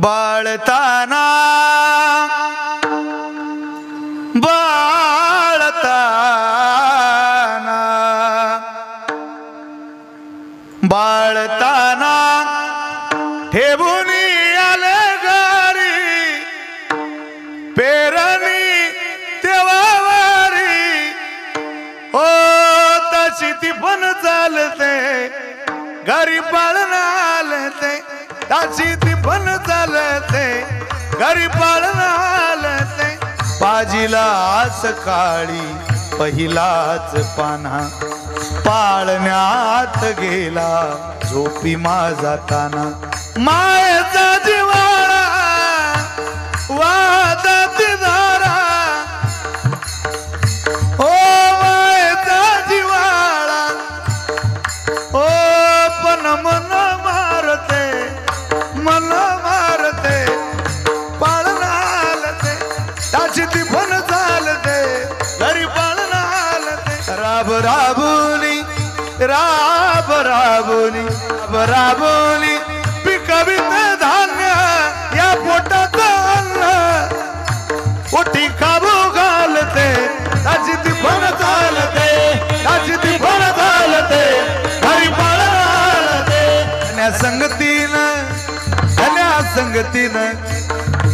बाळताना बाळताना बाळताना ठेवून आले घरी पेरणी तेवावारी ओ तशी ती पण चालते घरी पाळणं आलते तशी ती पण चालते घरी पाळणं आलते पाजीला सकाळी पहिलाच पाना पाळण्यात गेला झोपी माझा ताना मायेचा जिवाळा वादात धारा ओ मायेचा जिवाळा ओ पण मन मारते पाळणं आलते त्याची ती पण चालते घरी पाळणं आलते राब राबुली राब राबुली राबुली पिकवित धान्य या पोटात अन्न पोटी खाबू घालते त्याची ती पण चालते त्याची ती पण चालते घरी पाळणं आलते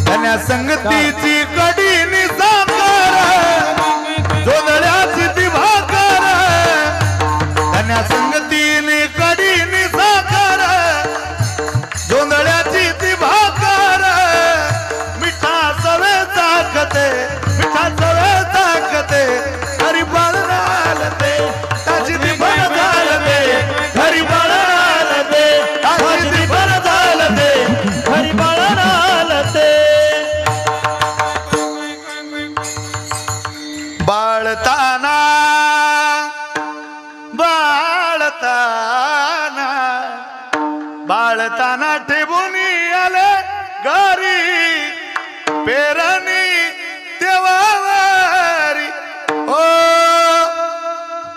धन्या संगतीची कडी निसाकर जोडल्याची ती भाकर धन्या संगतीने कडी निसाकर जोंधळ्याची ती भाकर मिठा सवे ताकते घरी पाळणं आलते त्याची ती पण चालते घरी पाळणं आलते त्याची ती पण चालते घरी पाळणं आलते बाळताना बाळताना बाळताना ठेवून आले घरी पेरणी तेवावारी ओ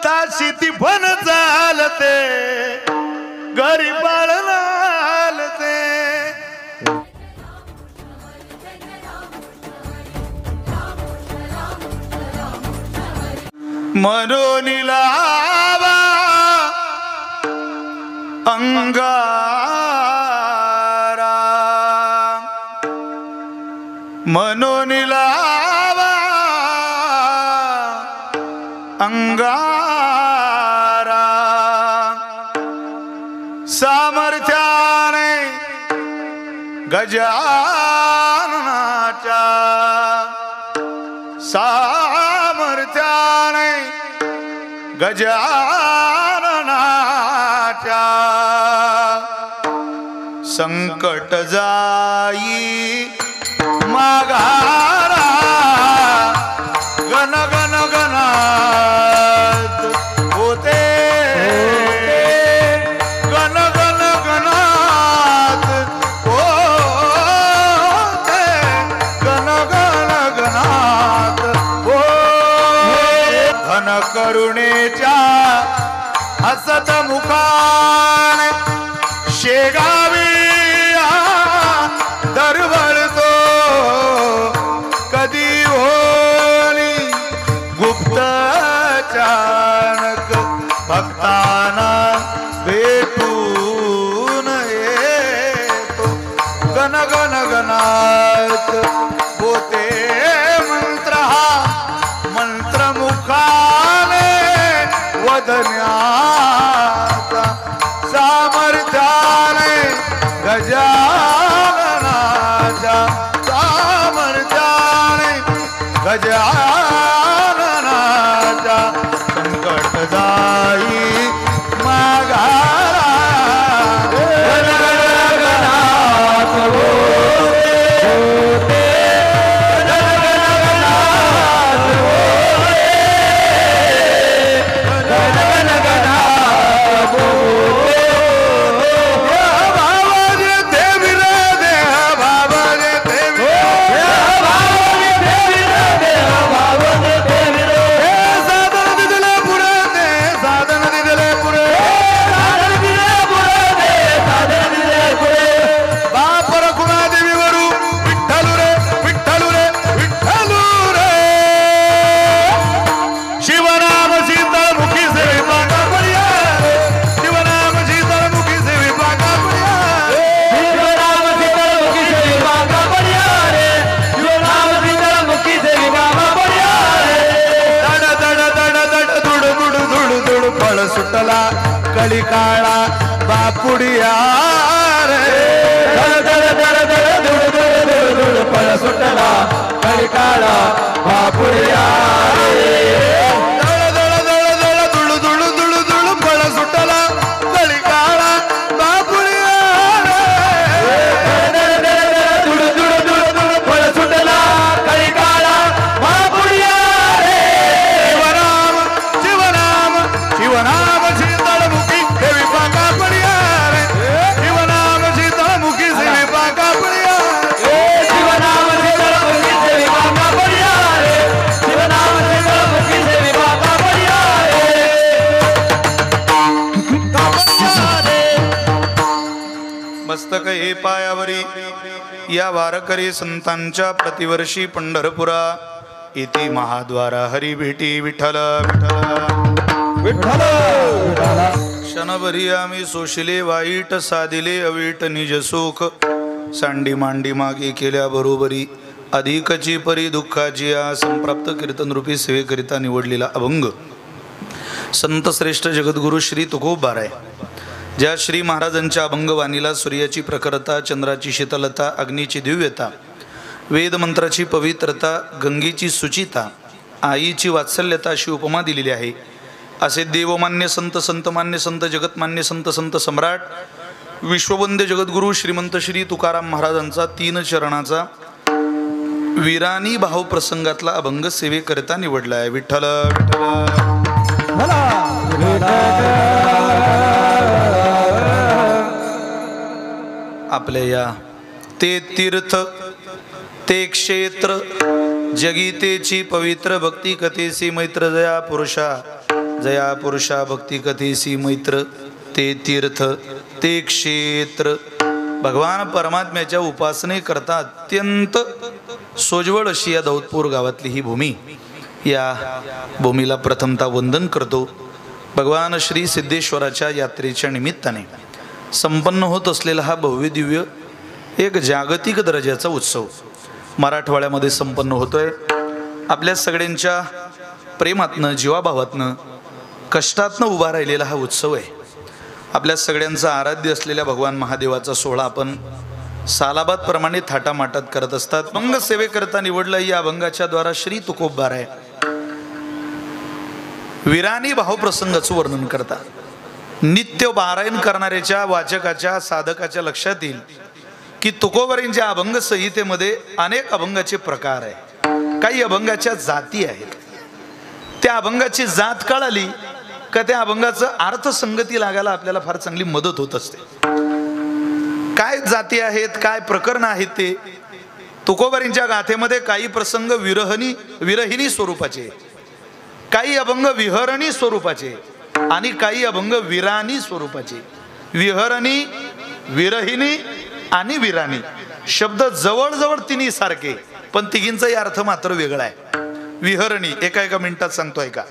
ताशी ती पण चालते घरी पाळणं आलते मनोनीला अंगारा मनोनीला अंगारा सामर्थ्याने गजाननाच्या सामर्थ्याने गजाननाच्या संकट जाई माघारा गण गण गणात होते गण गण गणात होते गण गण गणात होते धन करुणेच्या हसत मुखाने शेगावी दरवळतो कधी होली गुप्त चाणक भक्तांना भेटून येतो गण गण गणात होते मंत्र हा मंत्र मुखाने वदन्याचा सामर्थ्याने गजाननाच्या सामर्थ्याने गजाननाच्या संकट जाई माघारा गण गण गणात होते गण गण गणात होते गण गण गणात होते बाबा कळी काळा बापुडिया रे पळ सुटला कळी काळा बापुडिया रे पळ सुटला कळी काळा बापुडिया पळ सुटला कळी काळा बापुडिया रे शिवराम शिवराम शीतळमुखी देवी पाका पडिया रे शिवनाम शीतळमुखी देवी पाका पडिया शिवनाम शीतळमुखी देवी पाका पडिया रे शिवनाम शीतळमुखी देवी पाका पडिया रे मस्तक हे पायावरी या वारकरी संतांच्या प्रतिवर्षी पंढरपुरा इति महाद्वारा हरी भेटी विठ्ठल विठ्ठल विठ्ठल क्षणभरी आम्ही सोशिले वाईट साधिले अवीट निज सुख सांडी मांडी मागे केल्या बरोबरी अधिकची परी दुःखाची या संप्राप्त कीर्तन रूपी सेवेकरिता निवडलेला अभंग संत श्रेष्ठ जगद्गुरु श्री तुकोबाराय ज्या श्री महाराजांच्या अभंगवाणीला सूर्याची प्रखरता चंद्राची शीतलता अग्नीची दिव्यता वेद मंत्राची पवित्रता गंगेची सुचिता आईची वात्सल्यता अशी उपमा दिलेली आहे असे देवमान्य संत संतमान्य संत जगतमान्य संत संत सम्राट विश्ववंद्य जगद्गुरु श्रीमंत श्री तुकाराम महाराजांचा 3 चरणाचा वीरानी भाव प्रसंगातला अभंग सेवेकरिता निवडला आहे विठ्ठल आपल्या या ते तीर्थ ते क्षेत्र जगीतेची पवित्र भक्ती कथेसी मैत्र जया पुरुषा भक्ती कथेसी मैत्र ते तीर्थ ते क्षेत्र भगवान परमात्म्याच्या उपासने करता अत्यंत सोजवळ अशी या दौदपूर गावातली ही भूमी या भूमीला प्रथमता वंदन करतो भगवान श्री सिद्धेश्वराच्या यात्रेच्या निमित्ताने संपन्न होत असलेला हा भव्य दिव्य एक जागतिक दर्जाचा उत्सव मराठवाड्यामध्ये संपन्न होतोय आपल्या सगळ्यांच्या प्रेमातनं जीवाभावातनं कष्टातनं उभा राहिलेला हा उत्सव आहे आपल्या सगळ्यांचा आराध्य असलेल्या भगवान महादेवाचा सोहळा आपण सालाबाद प्रमाणे थाटामाटात करत असतात अभंग सेवेकरता निवडलं या अभंगाच्या द्वारा श्री तुकोबाराय वीरानी भावप्रसंगाचं वर्णन करतात नित्य पारायण करणाऱ्याच्या वाचकाच्या साधकाच्या लक्षात येईल की तुकोबारांच्या अभंग संहितेमध्ये अनेक अभंगाचे प्रकार आहे काही अभंगाच्या जाती आहेत त्या अभंगाची जात कळाली का त्या अभंगाचं अर्थसंगती लागायला आपल्याला फार चांगली मदत होत असते काय जाती आहेत काय प्रकरण आहेत ते तुकोबारांच्या गाथेमध्ये काही प्रसंग विरहिणी स्वरूपाचे काही अभंग विहरणी स्वरूपाचे आणि काही अभंग विराणी स्वरूपाचे विहरणी विरहिणी आणि विराणी शब्द जवळजवळ तिन्ही सारखे पण तिघींचाही अर्थ मात्र वेगळा आहे विहरणी एका मिनिटात सांगतो ऐका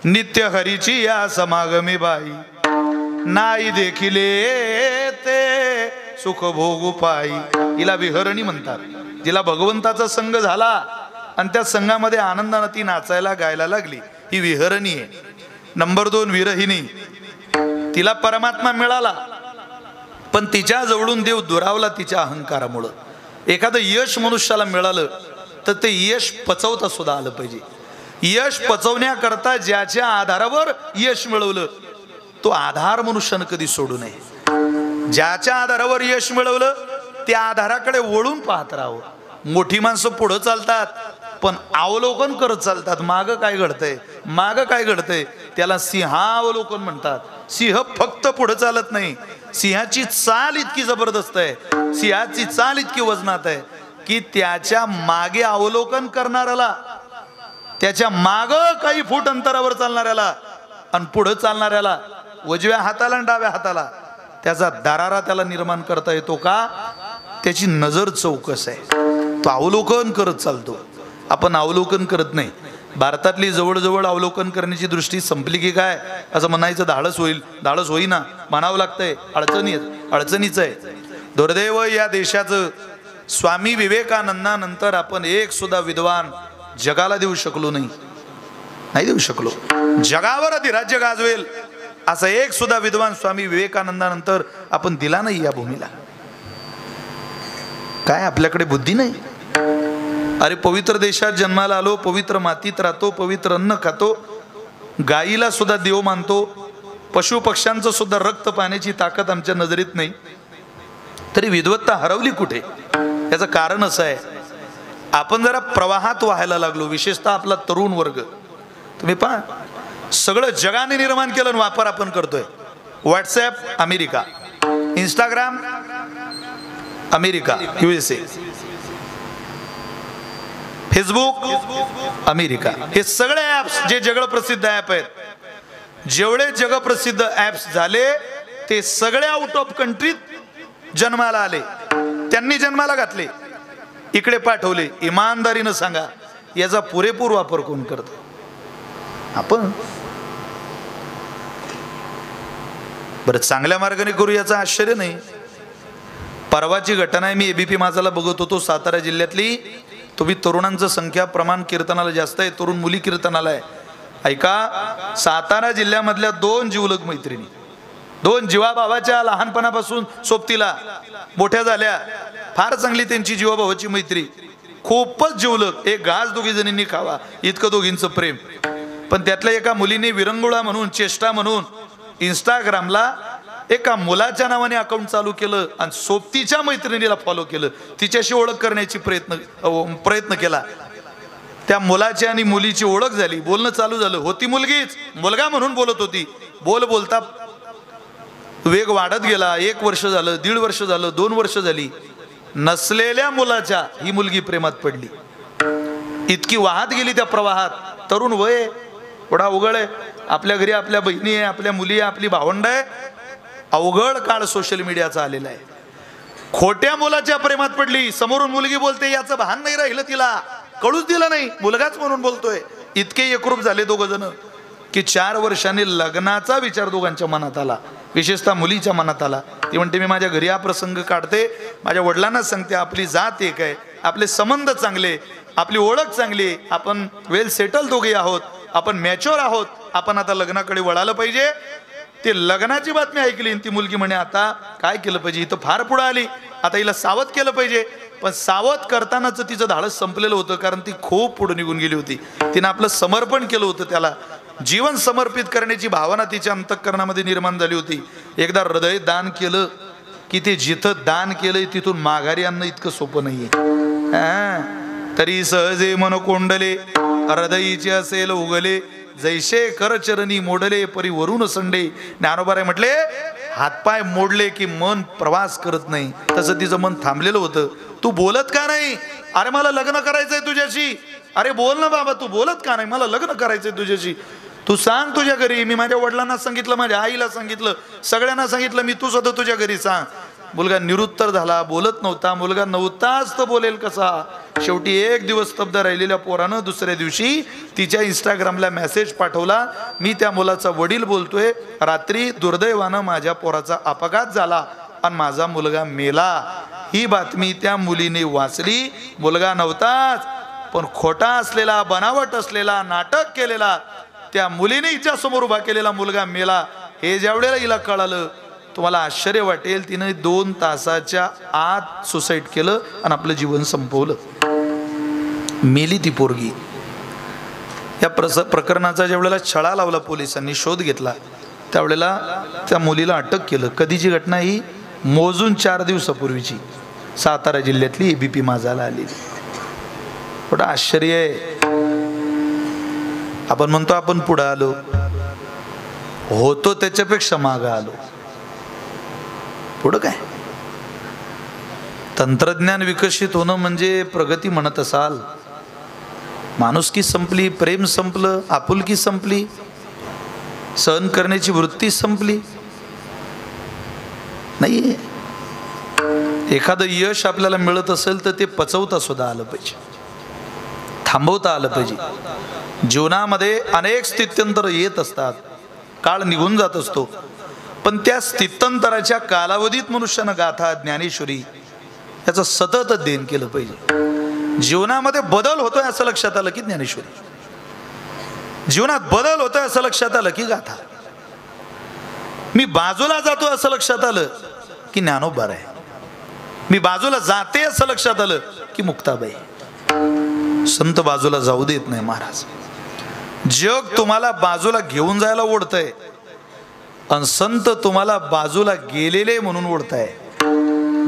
नित्य हरीची या समागमी बाई नाही देखिले ते सुख भोगू पाई हिला विहरणी म्हणतात जिला भगवंताचा संग झाला आणि त्या संघामध्ये आनंदाने ती नाचायला गायला लागली ही विहरणी आहे नंबर 2 विरहिणी तिला परमात्मा मिळाला पण तिच्या जवळून देव दुरावला तिच्या अहंकारामुळे एखादं यश मनुष्याला मिळालं तर ते यश पचवता सुद्धा आलं पाहिजे यश पचवण्याकरता ज्याच्या आधारावर यश मिळवलं तो आधार मनुष्यानं कधी सोडू नये ज्याच्या आधारावर यश मिळवलं त्या आधाराकडे वळून पाहत राहावं मोठी माणसं पुढे चालतात पण अवलोकन करत चालतात माग काय घडतंय त्याला सिंहावलोकन म्हणतात सिंह फक्त पुढे चालत नाही सिंहाची चाल इतकी जबरदस्त आहे सिंहाची चाल इतकी वजनात आहे की त्याच्या मागे अवलोकन करणाऱ्याला त्याच्या माग काही फूट अंतरावर चालणाऱ्याला आणि पुढे चालणाऱ्याला उजव्या हाताला आणि डाव्या हाताला त्याचा दरारा त्याला निर्माण करता येतो का त्याची नजर चौकस आहे तो अवलोकन करत चालतो आपण अवलोकन करत नाही भारतातली जवळजवळ अवलोकन करण्याची दृष्टी संपली की काय असं म्हणायचं धाडस होईना म्हणावं लागतंय अडचणीच आहे दुर्दैव या देशाचं स्वामी विवेकानंदानंतर आपण एक सुद्धा विद्वान जगाला देऊ शकलो नाही जगावर अधिराज्य गाजवेल असा एक सुद्धा विद्वान स्वामी विवेकानंदानंतर आपण दिला नाही या भूमीला. काय आपल्याकडे बुद्धी नाही? अरे पवित्र देशात जन्माला आलो, पवित्र मातीत राहतो, पवित्र अन्न खातो, गाईला सुद्धा देव मानतो, पशु पक्ष्यांचं सुद्धा रक्त पाण्याची ताकद आमच्या नजरेत नाही, तरी विद्वत्ता हरवली कुठे? याचं कारण असं आहे, आपण जरा प्रवाहात व्हायला लागलो, विशेषतः आपला तरुण वर्ग. तुम्ही पहा, सगळं जगाने निर्माण केलं, वापर आपण करतोय. WhatsApp America, Instagram America USA, Facebook America, हे सगळे ॲप्स जे जगप्रसिद्ध ॲप आहेत, जेवढे जगप्रसिद्ध ॲप्स झाले ते सगळे आउट ऑफ कंट्रीत जन्माला आले, त्यांनी जन्माला घातले, इकडे पाठवले. इमानदारीनं सांगा, याचा पुरेपूर वापर कोण करतो? आपण. बरं, चांगल्या मार्गाने करू याचं आश्चर्य नाही. परवाची घटना आहे, मी ABP माझाला बघत होतो, सातारा जिल्ह्यातली. तुम्ही तरुणांचं संख्या प्रमाण कीर्तनाला जास्त आहे, तरुण मुली कीर्तनाला आहे. ऐका, सातारा जिल्ह्यामधल्या 2 जिवलग मैत्रिणी, 2 जीवाभावाच्या, लहानपणापासून सोबतीला मोठ्या झाल्या, फार चांगली त्यांची जीवाभावाची मैत्री, खूपच जिवलग. एक घास दोघी जणींनी खावा इतकं दोघींचं प्रेम. पण त्यातल्या एका मुलीने विरंगुळा म्हणून, चेष्टा म्हणून इंस्टाग्रामला एका मुलाच्या नावाने अकाउंट चालू केलं आणि सोबतीच्या मैत्रिणीला फॉलो केलं, तिच्याशी ओळख करण्याची प्रयत्न केला. त्या मुलाची आणि मुलीची ओळख झाली, बोलणं चालू झालं. होती मुलगीच, मुलगा म्हणून बोलत होती. बोलता वेग वाढत गेला. 1 वर्ष झालं, 1.5 वर्ष झालं, 2 वर्ष झाली. नसलेल्या मुलाच्या ही मुलगी प्रेमात पडली. इतकी वाहत गेली त्या प्रवाहात. तरुण वय, थोडा अवघड आहे. आपल्या घरी आपल्या बहिणी आहे, आपल्या मुली आहे, आपली भावंड आहे. अवघड काळ सोशल मीडियाचा आलेला आहे. खोट्या मुलाच्या प्रेमात पडली. समोरून मुलगी बोलते, याचं भान नाही राहिलं तिला, कळूच दिलं नाही, मुलगाच म्हणून बोलतोय. इतके एकरूप झाले दोघ जण की 4 वर्षांनी लग्नाचा विचार दोघांच्या मनात आला, विशेषतः मुलीच्या मनात आला. ती म्हणते, मी माझ्या घरी हा प्रसंग काढते, माझ्या वडिलांना सांगते, आपली जात एक आहे, आपले संबंध चांगले, आपली ओळख चांगली, आपण वेल सेटल दोघे आहोत, आपण मॅच्युअर आहोत, आपण आता लग्नाकडे वळालं पाहिजे. ते लग्नाची बातमी ऐकली, ती मुलगी म्हणे, आता काय केलं पाहिजे? इथं फार पुढे आली, आता हिला सावध केलं पाहिजे. पण सावध करतानाच तिचं धाडस संपलेलं होतं, कारण ती खूप पुढे निघून गेली होती. तिनं आपलं समर्पण केलं होतं, त्याला जीवन समर्पित करण्याची भावना तिच्या अंतःकरणामध्ये निर्माण झाली होती. एकदा हृदय दान केलं की ते जिथं दान केलंय तिथून माघारी आणणं इतकं सोपं नाहीये. तरी सहजे मन कोंडले, हृदयीचे असेल उगले, जैसे करचरणी मोडले परी वरून संडे. ज्ञानोबाराय म्हटले, हातपाय मोडले की मन प्रवास करत नाही, तसं तिचं मन थांबलेलं होतं. तू बोलत का नाही? अरे मला लग्न करायचंय तुझ्याशी. अरे बोल ना बाबा, तू बोलत का नाही? मला लग्न करायचंय तुझ्याशी. तू सांग तुझ्या घरी. मी माझ्या वडिलांना सांगितलं, माझ्या आईला सांगितलं, सगळ्यांना सांगितलं, मी तू स्वतः तुझ्या घरी सांग. मुलगा निरुत्तर झाला, बोलत नव्हता. मुलगा नव्हताच तर बोलेल कसा? शेवटी 1 दिवस स्तब्ध राहिलेल्या पोरानं दुसऱ्या दिवशी तिच्या इंस्टाग्रामला मेसेज पाठवला, मी त्या मुलाचा वडील बोलतोय, रात्री दुर्दैवानं माझ्या पोराचा अपघात झाला आणि माझा मुलगा मेला. ही बातमी त्या मुलीने वाचली. मुलगा नव्हताच, पण खोटा असलेला, बनावट असलेला, नाटक केलेला, त्या मुलीने हिच्या समोर उभा केलेला मुलगा मेला. हे ज्यावेळेला हिला कळालं, तुम्हाला आश्चर्य वाटेल, तिने 2 तासाच्या आत सुसाईड केलं आणि आपलं जीवन संपवलं. मेली ती पोरगी. या प्रकरणाचा ज्यावेळेला छळा लावला पोलिसांनी, शोध घेतला, त्यावेळेला त्या मुलीला अटक केलं. कधीची घटना ही? मोजून 4 दिवसापूर्वीची, सातारा जिल्ह्यातली ABP माझाला आली. थोडं आश्चर्य आहे. आपण म्हणतो आपण पुढे आलो, होतो त्याच्यापेक्षा मागं आलो. पुढं काय? तंत्रज्ञान विकसित होणं म्हणजे प्रगती म्हणत असाल? माणुसकी संपली, प्रेम संपलं, आपुलकी संपली, सहन करण्याची वृत्ती संपली नाही. एखादं यश आपल्याला मिळत असेल तर ते पचवता सुद्धा आलं पाहिजे, थांबवता आलं पाहिजे. जीवनामध्ये अनेक स्थित्यंतर येत असतात, काळ निघून जात असतो, पण त्या स्थित्यंतराच्या कालावधीत मनुष्यानं गाथा ज्ञानेश्वरी याचं सतत अध्ययन केलं पाहिजे. जीवनामध्ये बदल होतोय असं लक्षात आलं की ज्ञानेश्वरी, जीवनात बदल होतोय असं लक्षात आलं की गाथा. मी बाजूला जातो असं लक्षात आलं की ज्ञानोबा आहे. मी बाजूला जाते असं लक्षात आलं की मुक्ताबाई. संत बाजूला जाऊ देत नाही महाराज. जग तुम्हाला बाजूला घेऊन जायला ओढतंय आणि संत तुम्हाला बाजूला गेलेले म्हणून ओढताय.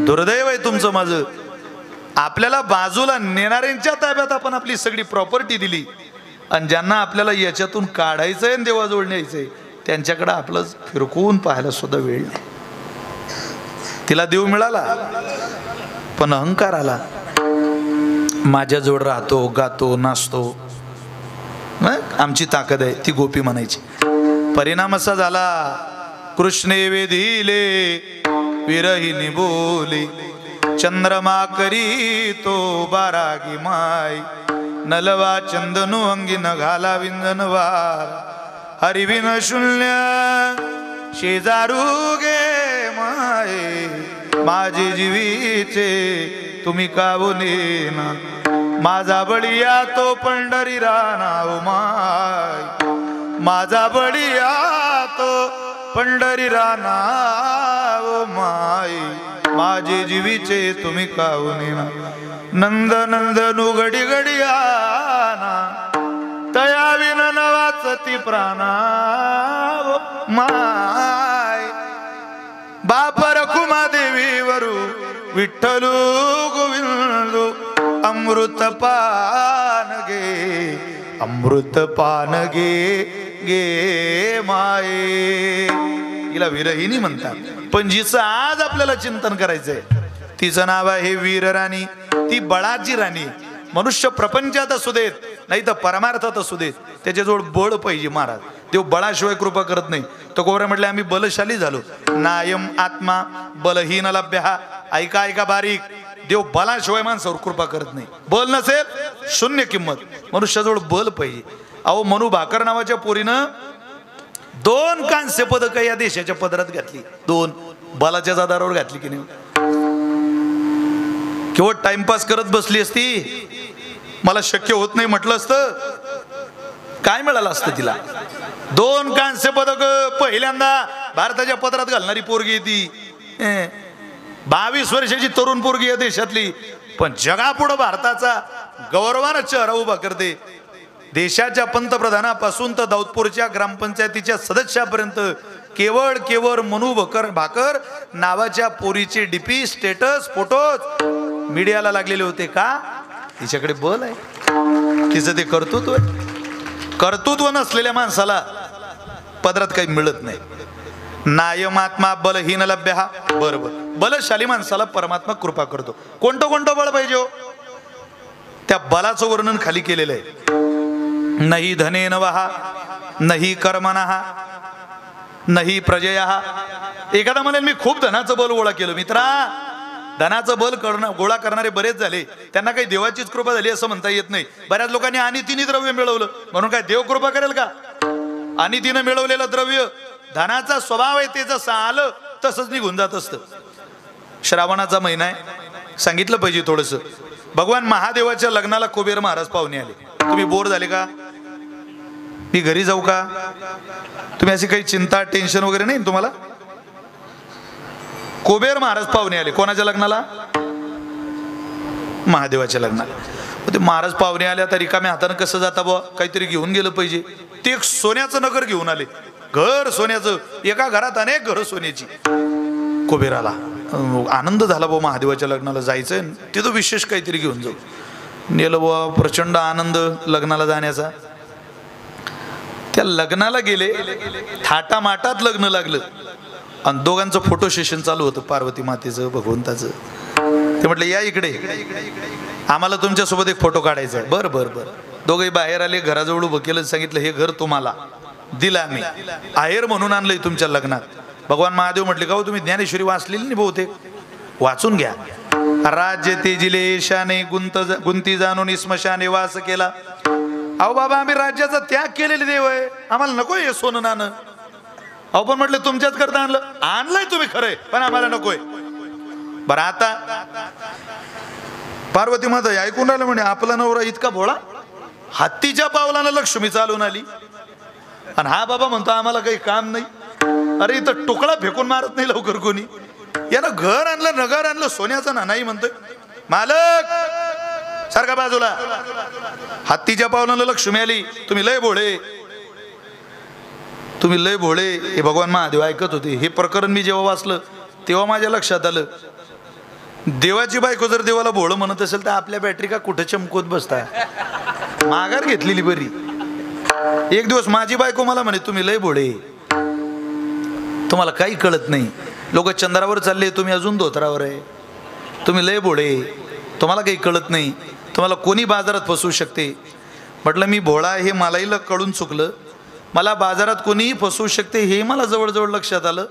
दुर्दैव आहे तुमचं माझं. आपल्याला बाजूला नेणाऱ्यांच्या ताब्यात आपण आपली सगळी प्रॉपर्टी दिली आणि ज्यांना आपल्याला याच्यातून काढायचंय आणि देवाजवळ न्यायचंय त्यांच्याकडे आपलं फिरकून पाहायला सुद्धा वेळ नाही. तिला देव मिळाला पण अहंकार आला. माझ्याजवळ राहतो, गातो, नाचतो, आमची ताकद आहे, ती गोपी म्हणायची. परिणाम असा झाला, कृष्णे वेधिले विरहिनी बोली, चंद्रमा करी तो बारागी माय, नलवा चंदनु अंगी न घाला विंजनवार, हरिविन शून्य शेजारू गे माये, माझे जीवीचे तुम्ही कावून ना, माझा बळीया तो पंढरी रानाव माय, माझा बळीया तो पंढरी रानाव माय, माझे जीवीचे तुम्ही कावून ना, नंद नंदनु घडी घडियाना, तया विन नवाचती प्राणाव माय, बाप रखुमा देवी वरू विठ्ठलू गोविंदू, अमृत पान गे, अमृत पान गे गे माये. हिला विरहिणी म्हणतात. पण जिचं आज आपल्याला चिंतन करायचंय तिचं नाव आहे वीर राणी. ती बळाची राणी. मनुष्य प्रपंचात असू देत नाही तर परमार्थात असू देत त्याच्याजवळ बळ पाहिजे महाराज. देव बळाशिवाय कृपा करत नाही. तर कोवऱ्या म्हटले आम्ही बलशाली झालो. नायम आत्मा बलहीन लभ्य. ऐका ऐका बारीक, देव बलाशिवाय माणसावर कृपा करत नाही. बल नसेल शून्य किंमत. मनुष्याजवळ बल पाहिजे. अहो मनू भाकर नावाच्या पोरीनं 2 कांस्य पदक या देशाच्या पदरात घातली. 2 बलाच्या आधारावर घातली की नाही. केवळ टाइमपास करत बसली असती, मला शक्य होत नाही म्हटलं असतं, काय मिळालं असतं तिला. 2 कांस्य पदक पहिल्यांदा भारताच्या पदरात घालणारी पोरगी ती. 22 वर्षाची तरुण पोरगी या देशातली. पण जगापुढे भारताचा गौरवानं चेहरा उभा करते. देशाच्या पंतप्रधानापासून तर दाऊदपूरच्या ग्रामपंचायतीच्या सदस्यापर्यंत केवळ केवळ मनू भाकर नावाच्या पोरीचे डीपी, स्टेटस, फोटोज मीडियाला लागलेले होते. का? तिच्याकडे बल आहे. तिचं ते कर्तृत्व आहे. कर्तृत्व नसलेल्या माणसाला पदरात काही मिळत नाही. नायमात्मा बलहीन लभ्य. बरोबर, बलशाली माणसाला परमात्मा कृपा करतो. कोणतं कोणतं बळ पाहिजे हो? त्या बलाचं वर्णन खाली केलेलं आहे. नाही धनेन वहा, नाही कर्मणः, नाही प्रजया. एखादा म्हणेल मी खूप धनाचं बल गोळा केलं. मित्रा, धनाचं बल गोळा करणारे बरेच झाले, त्यांना काही देवाचीच कृपा झाली असं म्हणता येत नाही. बऱ्याच लोकांनी अनितीने द्रव्य मिळवलं म्हणून काय देव कृपा करेल का? अनितीनं मिळवलेलं द्रव्य, धनाचा स्वभाव आहे, ते जसं आलं तसंच निघून जात असतं. श्रावणाचा महिना आहे, सांगितलं पाहिजे थोडंसं. भगवान महादेवाच्या लग्नाला कुबेर महाराज पाहुणे आले. तुम्ही बोर झाले का? मी घरी जाऊ का? तुम्ही अशी काही चिंता टेन्शन वगैरे नाही तुम्हाला? कुबेर महाराज पाहुणे आले. कोणाच्या लग्नाला? महादेवाच्या लग्नाला. ते महाराज पाहुणे आले, आता रिकाम्या हातानं कसं जाता बुवा, काहीतरी घेऊन गेलं पाहिजे. ते एक सोन्याचं नगर घेऊन आले. घर सोन्याचं. एका घरात अनेक घर सोन्याची. कुबेराला आनंद झाला बुवा, महादेवाच्या लग्नाला जायचंय, तिथं विशेष काहीतरी घेऊन जाऊ. नेलं बुवा, प्रचंड आनंद लग्नाला जाण्याचा. त्या लग्नाला गेले, थाटामाटात लग्न लागलं आणि दोघांचं फोटो सेशन चालू होतं, पार्वती मातेचं, भगवंताचं. ते म्हटलं या इकडे, आम्हाला तुमच्यासोबत एक फोटो काढायचा आहे. बरं बरं बरं. दोघंही बाहेर आले, घराजवळ उभं केलं, सांगितलं हे घर तुम्हाला दिलं आम्ही, आहेर म्हणून आणलंय तुमच्या लग्नात. भगवान महादेव म्हटले का हो तुम्ही ज्ञानेश्वरी वाचलेली नाही बहुतेक, वाचून घ्या. राज्य तेजिले शाने गुंती जाणून स्मशाने वास केला. अहो बाबा, आम्ही राज्याचा त्याग केलेले देव आहे, आम्हाला नकोय हे सोनं नाणं. अहो पण म्हटलं तुमच्याच करता आणलंय तुम्ही खरंय, पण आम्हाला नकोय. बरं आता पार्वती माता ऐकून राहिलं म्हणे, आपला नवरा इतका भोळा, हत्तीच्या पावलानं लक्ष्मी चालून आली आणि हा बाबा म्हणतो आम्हाला काही काम नाही. अरे इथं टुकड़ा फेकून मारत नाही लवकर कोणी. यानं घर आणलं नगर आणलं सोन्याचं ना नाही म्हणतोय. मालक सारखा बाजूला. हत्तीच्या पावलानं लक्ष्मी आली. तुम्ही लय भोळे, तुम्ही लय भोळे. हे भगवान महादेव ऐकत होते. हे प्रकरण मी जेव्हा वाचलं तेव्हा माझ्या लक्षात आलं, देवाची बायको जर देवाला भोळं म्हणत असेल तर आपल्या बॅटरी का कुठं चमकवत बसता. माघार घेतलेली बरी. एक दिवस माझी बायको मला म्हणे तुम्ही लय भोळे, तुम्हाला काही कळत नाही. लोक चंद्रावर चालले, तुम्ही अजून धोत्रावर आहे. तुम्ही लय भोळे, तुम्हाला काही कळत नाही. तुम्हाला कोणी बाजारात फसवू शकते. म्हटलं मी भोळा हे मलाही कळून चुकलं. मला बाजारात कोणीही फसवू शकते हे मला जवळजवळ लक्षात आलं.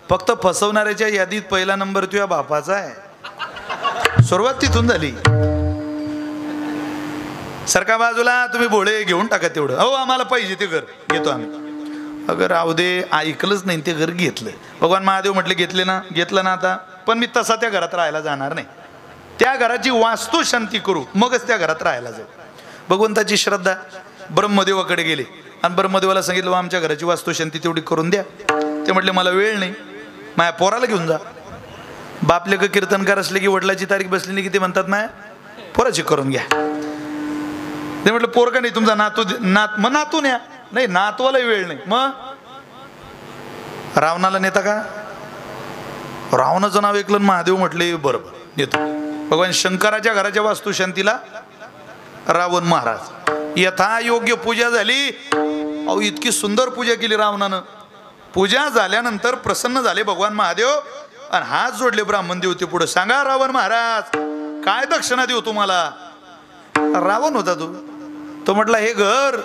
फक्त फसवणाऱ्याच्या यादीत पहिला नंबर तुझ्या बापाचा आहे. सुरुवात तिथून झाली. सरका बाजूला, तुम्ही भोळे घेऊन टाका तेवढं. हो आम्हाला पाहिजे ते घर घेतो आम्ही. अगं राहू दे, ऐकलंच नाही ते घर घेतलं. भगवान महादेव म्हटले घेतले ना, घेतलं ना आता. पण मी तसा त्या घरात राहायला जाणार नाही. त्या घराची वास्तू शांती करू मगच त्या घरात राहायला जाऊ. भगवंताची श्रद्धा. ब्रह्मदेवाकडे गेले आणि ब्रह्मदेवाला सांगितलं आमच्या घराची वास्तू शांती तेवढी करून द्या. ते म्हटले मला वेळ नाही, माझ्या पोराला घेऊन जा. बापले का कीर्तनकार असले की वडिलाची तारीख बसली की ते म्हणतात माझ्या पोराची करून घ्या. ते म्हटलं पोर का नाही तुमचा नातू, मग नातू न्या. नाही नातवालाही वेळ नाही. मग रावणाला नेता का? रावणाचं नाव ऐकलं महादेव म्हटले बरोबर नेतो. भगवान शंकराच्या घराच्या वास्तुशांतीला रावण महाराज यथायोग्य पूजा झाली. अहो इतकी सुंदर पूजा केली रावणानं. पूजा झाल्यानंतर प्रसन्न झाले भगवान महादेव आणि हात जोडले ब्राह्मण देवते पुढे. सांगा रावण महाराज काय दक्षिणा देऊ तुम्हाला? रावण होता तो म्हटला हे घर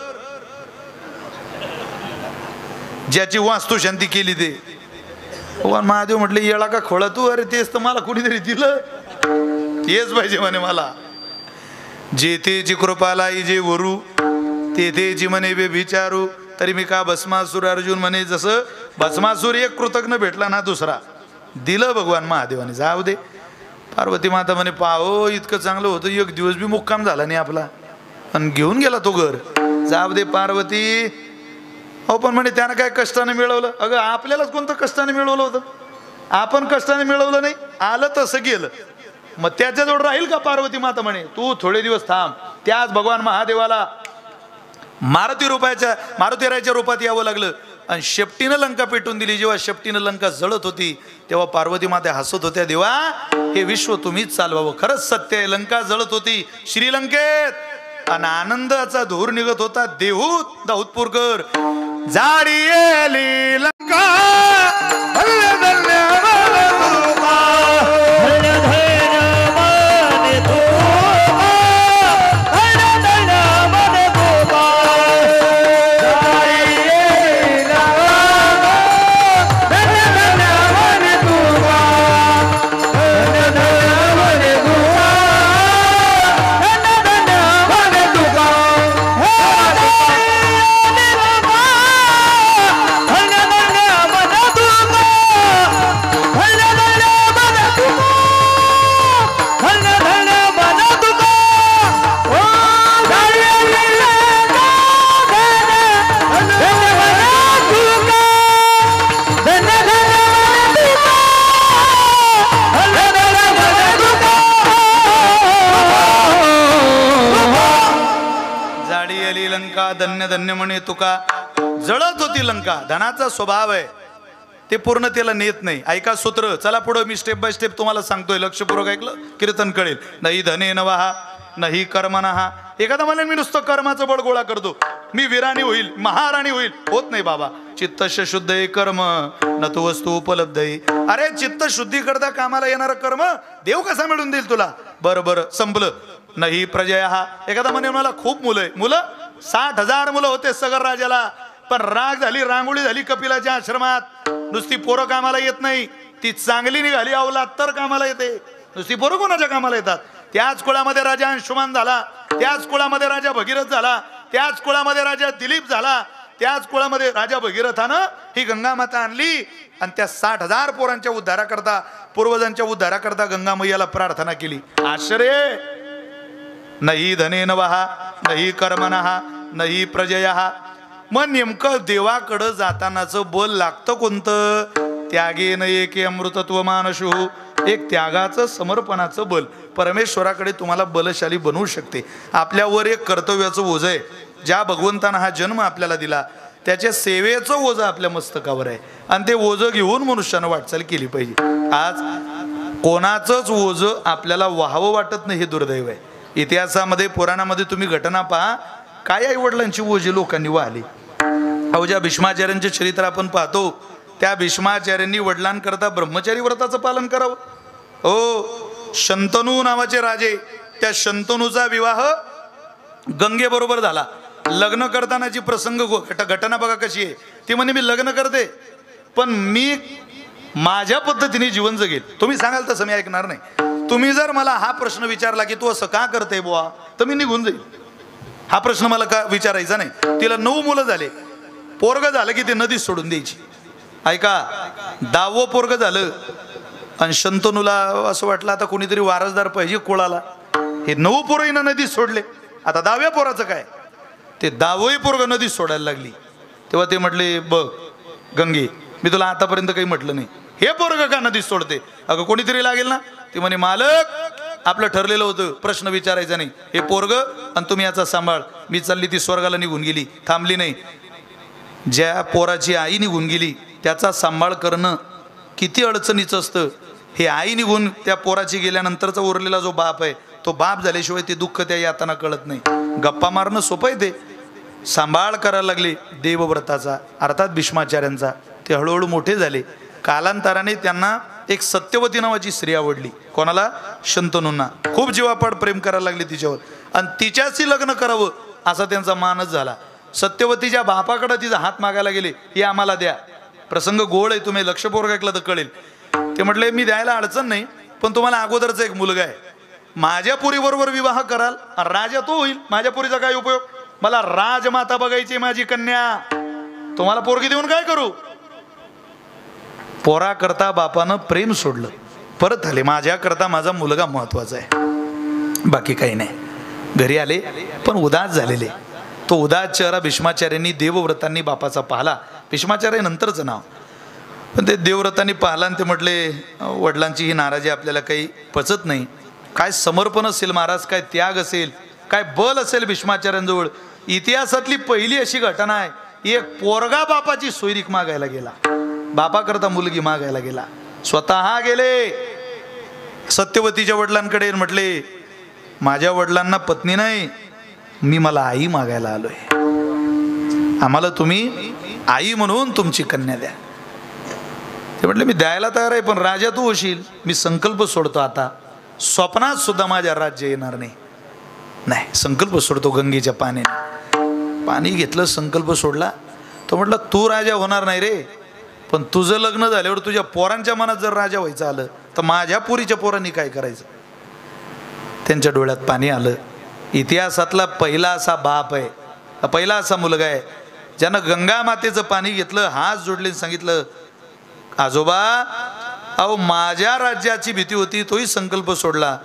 ज्याची वास्तू शांती केली ते. भगवान महादेव म्हटले येळा का खोळा तू? अरे तेच तर मला कुणीतरी दिलं, तेच पाहिजे म्हणे मला. जेतेची कृपाला जे वरू तेथेची म्हणे बे विचारू. तरी मी का भस्मासूर अर्जुन म्हणे. जसं भस्मासूर एक कृतज्ञ भेटला ना दुसरा दिलं भगवान महादेवाने. जाऊ दे. पार्वती माता म्हणे पाहो इतकं चांगलं होतं, एक दिवस बी मुक्काम झाला नाही आपला आणि घेऊन गेला तो घर. जाऊ दे पार्वती. हो पण म्हणे त्यानं काय कष्टाने मिळवलं? अगं आपल्यालाच कोणतं कष्टाने मिळवलं होतं? आपण कष्टाने मिळवलं नाही, आलं तसं गेलं. मग त्याच्याजवळ राहील का? पार्वती माता म्हणे तू थोडे दिवस थांब. त्याच भगवान महादेवाला मारुतीरायाच्या रूपात यावं लागलं आणि शेपटीनं लंका पेटून दिली. जेव्हा शेपटीनं लंका जळत होती तेव्हा पार्वती माता हसत होत्या, देवा हे विश्व तुम्हीच चालवावं. खरंच सत्य आहे. लंका जळत होती श्रीलंकेत आणि आनंदाचा धूर निघत होता देहूत दाऊदपूरकर. जाडी आली लंका धन्य धन्य म्हणे तुका. जळत होती लंका. धनाचा स्वभाव आहे ते पूर्णतेला नेत नाही. ऐका सूत्र. चला पुढं मी स्टेप बाय स्टेप तुम्हाला सांगतोय. लक्षपूर्वक ऐकलं कीर्तन कळेल. नाही धने नवहा नाही कर्मणहा. एखादा म्हणे मी नुसतं कर्माचं बळ गोळा करतो, मी वीराणी होईल महाराणी होईल. होत नाही बाबा. चित्तश शुद्ध आहे कर्म न तो वस्तू उपलब्ध आहे. अरे चित्त शुद्धी करता कामाला येणारं कर्म देव कसा मिळून देईल तुला? बरं संपलं. नाही प्रजया हा. एखादा म्हणे मला खूप मुलं आहे. मुलं 60,000 मुलं होते सगर राजाला. पण राग झाली, रांगोळी झाली कपिलाच्या आश्रमात. नुसती पोरं कामाला येत नाही, ती चांगली निघाली अवलाद तर कामाला येते. नुसती पोरं कोणाच्या कामाला येतात? त्याच कुळामध्ये राजा अंशुमान झाला, त्याच कुळामध्ये राजा भगीरथ झाला, त्याच कुळामध्ये राजा दिलीप झाला, त्याच कुळामध्ये राजा भगीरथानं ही गंगा माता आणली आणि त्या 60,000 पोरांच्या उद्धाराकरता, पूर्वजांच्या उद्धाराकरता गंगा मैयाला प्रार्थना केली. आश्चर्य. नाही धने नवहा नाही कर्मणहा नाही प्रजया मग नेमकं देवाकडं जातानाचं बल लागतं कोणतं? त्यागेन एके अमृतत्व मानशु, एक त्यागाचं समर्पणाचं बल परमेश्वराकडे तुम्हाला बलशाली बनवू शकते. आपल्यावर एक कर्तव्याचं ओझं आहे. ज्या भगवंतानं हा जन्म आपल्याला दिला त्याच्या सेवेचं ओझं आपल्या मस्तकावर आहे आणि ते ओझं घेऊन मनुष्यानं वाटचाल केली पाहिजे. आज कोणाचंच ओझं आपल्याला व्हावं वाटत नाही, हे दुर्दैव आहे. इतिहासामध्ये पुराणामध्ये तुम्ही घटना पहा, काय आई वडिलांची ओझी लोकांनी वाहली. अहो, ज्या भीष्माचार्यांचे चरित्र आपण पाहतो त्या भीष्माचार्यांनी वडिलांकरता ब्रह्मचारी व्रताचं पालन करावं. हो, शंतनू नावाचे राजे, त्या शंतनूचा विवाह गंगेबरोबर झाला. लग्न करतानाची प्रसंग घटना बघा कशी आहे. ती म्हणे मी लग्न करते पण मी माझ्या पद्धतीने जीवन जगेल. तुम्ही सांगाल तसं मी ऐकणार नाही. तुम्ही जर मला हा प्रश्न विचारला की तू असं का करते बुवा, तर मी निघून जाईल. हा प्रश्न मला का विचारायचा नाही. तिला 9 मुलं झाले, पोरग झालं की ते नदी सोडून द्यायची. ऐका, 10वं पोरग झालं आणि शंतनूला असं वाटलं आता कोणीतरी वारसदार पाहिजे कुळाला. हे 9 पोरं नदी सोडले, आता 10व्या पोराचं काय? ते 10वंही पोरग नदी सोडायला लागली. तेव्हा ते म्हटले, बघ गंगे, मी तुला आतापर्यंत काही म्हटलं नाही, हे पोरग का नदी सोडते? अगं कोणीतरी लागेल ना. ती म्हणे, मालक आपलं ठरलेलं होतं, प्रश्न विचारायचा नाही, हे पोरग आणि तुम्ही याचा सांभाळ. मी चालली, ती स्वर्गाला निघून गेली, थांबली नाही. ज्या पोराची आई निघून गेली त्याचा सांभाळ करणं किती अडचणीचं असतं. हे आई निघून त्या पोराची गेल्यानंतरचा उरलेला जो बाप आहे, तो बाप झाल्याशिवाय ते दुःख त्या यातना कळत नाही. गप्पा मारणं सोपं आहे, ते सांभाळ करायला लागले देवव्रताचा, अर्थात भीष्माचार्यांचा. ते हळूहळू मोठे झाले. कालांतराने त्यांना एक सत्यवती नावाची स्त्री आवडली. कोणाला? शंतनूंना. खूप जीवापाड प्रेम करायला लागले तिच्यावर आणि तिच्याशी लग्न करावं असा त्यांचा मानस झाला. सत्यवतीच्या बापाकडे तिचा हात मागायला गेले, हे आम्हाला द्या. प्रसंग गोळ आहे, तुम्ही लक्षपूर्वक ऐकलं तर कळेल. ते म्हटले, मी द्यायला अडचण नाही, पण तुम्हाला अगोदरचा एक मुलगा आहे, माझ्या पुरीबरोबर विवाह कराल, राजा तो होईल. माझ्या पुरीचा काय उपयोग? मला राजमाता बघायची, माझी कन्या. तुम्हाला पोरगी देऊन काय करू? पोरा करता बापानं प्रेम सोडलं, परत आले, माझ्या करता माझा मुलगा महत्वाचा आहे, बाकी काही नाही. घरी आले पण उदास झालेले. तो उदास चेहरा भीष्माचार्यांनी देवव्रतांनी बापाचा पाहिला. भीष्माचार्य नंतरचं नाव, पण ते देवव्रतांनी पाहिला आणि ते म्हटले, वडिलांची ही नाराजी आपल्याला काही पचत नाही. काय समर्पण असेल महाराज, काय त्याग असेल, काय बल असेल भीष्माचार्यांजवळ. इतिहासातली पहिली अशी घटना आहे, एक पोरगा बापाची सोयरीक मागायला गेला, बापाकरता मुलगी मागायला गेला. स्वतः गेले सत्यवतीच्या वडिलांकडे, म्हटले, माझ्या वडिलांना पत्नी नाही, मला आई मागायला आलोय, आम्हाला तुम्ही आई म्हणून तुमची कन्या द्या. ते म्हटले, मी द्यायला तयार आहे, पण राजा तू होशील. मी संकल्प सोडतो, आता स्वप्नात सुद्धा माझ्या राज्य येणार नाही. नाही, संकल्प सोडतो. गंगेच्या पाण्याने पाणी घेतलं, संकल्प सोडला. तो म्हटला, तू राजा होणार नाही रे, पण तुझं लग्न झाल्यावर तुझ्या पोरांच्या मनात जर राजा व्हायचं आलं तर माझ्या पुरीच्या पोरांनी काय करायचं? त्यांच्या डोळ्यात पाणी आलं. इतिहासातला पहिला असा बाप आहे, पहिला असा मुलगा आहे ज्यानं गंगा मातेचं पाणी घेतलं, हात जोडले, सांगितलं, आजोबा, अहो माझ्या राज्याची भीती होती, तोही संकल्प सोडला.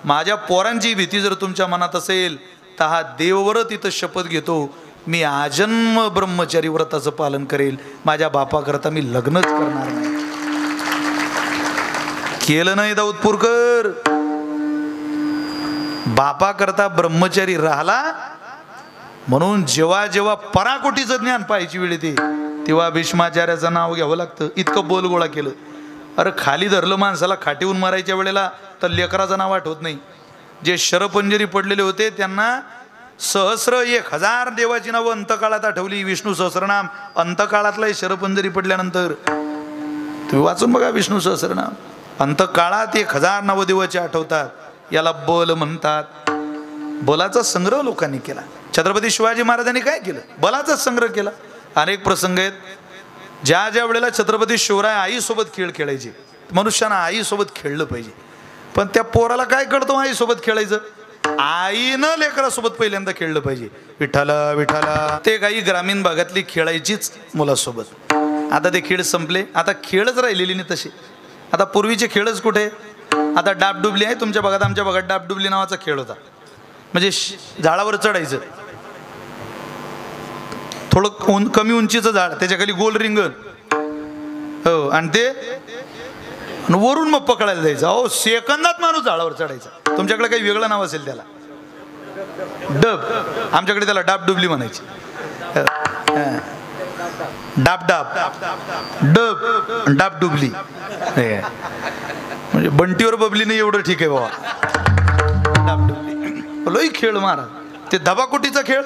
माझ्या पोरांची भीती जर तुमच्या मनात असेल तर हा देवव्रत तिथं शपथ घेतो, मी आजन्म ब्रह्मचारी व्रताचं पालन करेल, माझ्या बापाकरता मी लग्नच करणार नाही. केलं नाही दाऊदपूरकर. बापाकरता ब्रह्मचारी राहिला. म्हणून जेव्हा जेव्हा पराकोटीचं ज्ञान पाहायची वेळ येते तेव्हा भीष्माचार्याचं नाव घ्यावं लागतं. इतकं बोल गोळा केलं. अरे खाली धरलं माणसाला खाटीहून मारायच्या वेळेला तर लेकराचं नाव आठवत नाही. जे शरपंजरी पडलेले होते त्यांना सहस्र 1000 देवाची नावं अंतकाळात आठवली. विष्णू सहस्रनाम अंतकाळातलं शरपंजरी पडल्यानंतर तुम्ही वाचून बघा विष्णू सहस्रनाम. अंतकाळात 1000 नवदेवाचे आठवतात. याला बल म्हणतात. बलाचा संग्रह लोकांनी केला. छत्रपती शिवाजी महाराजांनी काय केलं? बलाचा संग्रह केला. अनेक प्रसंग आहेत. ज्या ज्या वेळेला छत्रपती शिवराय आईसोबत खेळ खेळायचे, मनुष्यानं आईसोबत खेळलं पाहिजे. पण त्या पोराला काय कळतं आईसोबत खेळायचं? आईनं लेकरासोबत पहिल्यांदा खेळलं पाहिजे. विठाला विठाला ते काही ग्रामीण भागातली खेळायचीच मुलासोबत. आता ते खेळ संपले. आता खेळच राहिलेली नाही तसे. आता पूर्वीचे खेळच कुठे? आता डाबडुबली आहे तुमच्या भागात. आमच्या भागात डाबडुबली नावाचा खेळ होता. म्हणजे झाडावर चढायचं. थोडं कमी उंचीचं झाड, त्याच्या खाली गोल रिंगण, हो, आणि ते वरून मग पकडायला जायचं. अहो सेकंदात माणूस झाडावर चढायचा. तुमच्याकडे काही वेगळं नाव असेल त्याला, डब, आमच्याकडे त्याला डाबडुबली म्हणायची. डाब डाब डब डाबडुबली, म्हणजे बंटीवर बबली नाही एवढं ठीक आहे बाबा. डाबडुबली लई खेळ महाराज. ते दबाकुटीचा खेळ,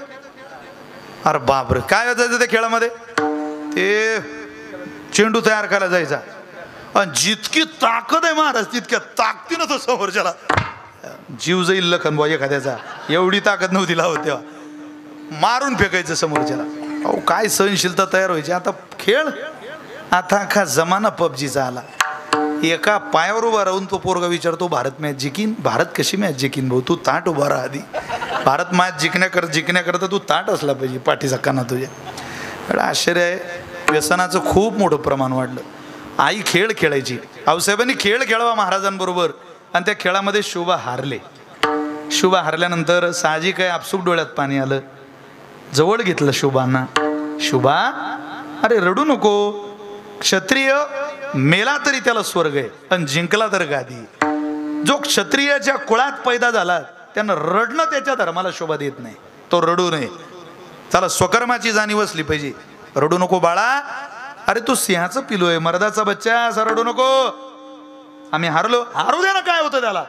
अरे बापरे काय होतं त्या खेळामध्ये. ते चेंडू तयार करायला जायचा, आणि जितकी ताकद आहे महाराज तितक्या ताकदीनं तो समोरच्याला जीव जाईल लखन बुवा एखाद्याचा, एवढी ताकद नव्हती लावत तेव्हा, मारून फेकायचं समोरच्याला. अहो काय सहनशीलता तयार व्हायची. आता खेळ, आता अख्खा जमाना पबजीचा आला. एका पायावर उभा राहून तो पोरगा विचारतो भारत मॅच जिंकीन. भारत कशी मॅच जिंकीन भाऊ, तू ताट उभा राहा आधी. भारत मॅच जिंकण्याकरता तू ताट असला पाहिजे पाठीचा काना तुझ्या. आश्चर्य आहे, व्यसनाचं खूप मोठं प्रमाण वाढलं. आई खेळ खेळायची, आऊसाहेबांनी खेळ खेळावा महाराजांबरोबर, आणि त्या खेळामध्ये शोभा हारले. शोभा हारल्यानंतर साहजिक आहे आपसूक डोळ्यात पाणी आलं. जवळ घेतलं शोभांना. शोभा अरे रडू नको, क्षत्रिय मेला तरी त्याला स्वर्ग आहे, आणि जिंकला तर गादी. जो क्षत्रियाच्या कुळात पैदा झाला त्यानं रडणं त्याच्या धर्माला शोभा देत नाही. तो रडू नये, त्याला स्वकर्माची जाणीव असली पाहिजे. रडू नको बाळा, अरे तू सिंहाचं पिलो आहे, मर्दाचा बच्चा, असा रडू नको. आम्ही हारलो, हारू दे ना, काय होतं त्याला.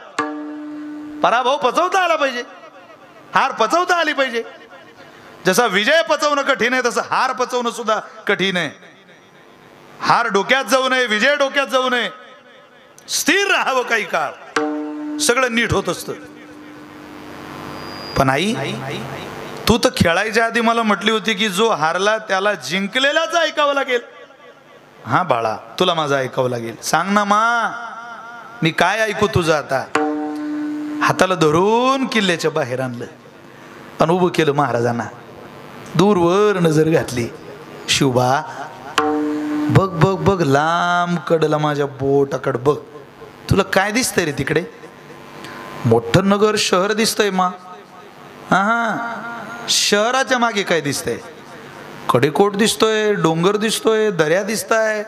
पराभव पचवता आला पाहिजे, हार पचवता आली पाहिजे. जसा विजय पचवणं कठीण आहे तसं हार पचवणं सुद्धा कठीण आहे. हार डोक्यात जाऊ नये, विजय डोक्यात जाऊ नये, स्थिर राहावं काही काळ, सगळं नीट होत असतं. पण आई तू तर खेळायच्या आधी मला म्हटली होती की जो हारला त्याला जिंकलेलाच ऐकावं लागेल. हा बाळा, तुला माझं ऐकावं लागेल. सांग ना मा, मी काय ऐकू तुझं. आता हाताला धरून किल्ल्याच्या बाहेर आणलं आणि उभं केलं महाराजांना. दूरवर नजर घातली. शुभा बघ बघ बघ, लांब कडला माझ्या बोटाकड बघ. तुला काय दिसतंय रे तिकडे? मोठं नगर शहर दिसतंय मा. हा, शहराच्या मागे काय दिसतंय? कडेकोट दिसतोय, डोंगर दिसतोय, दर्या दिसताय.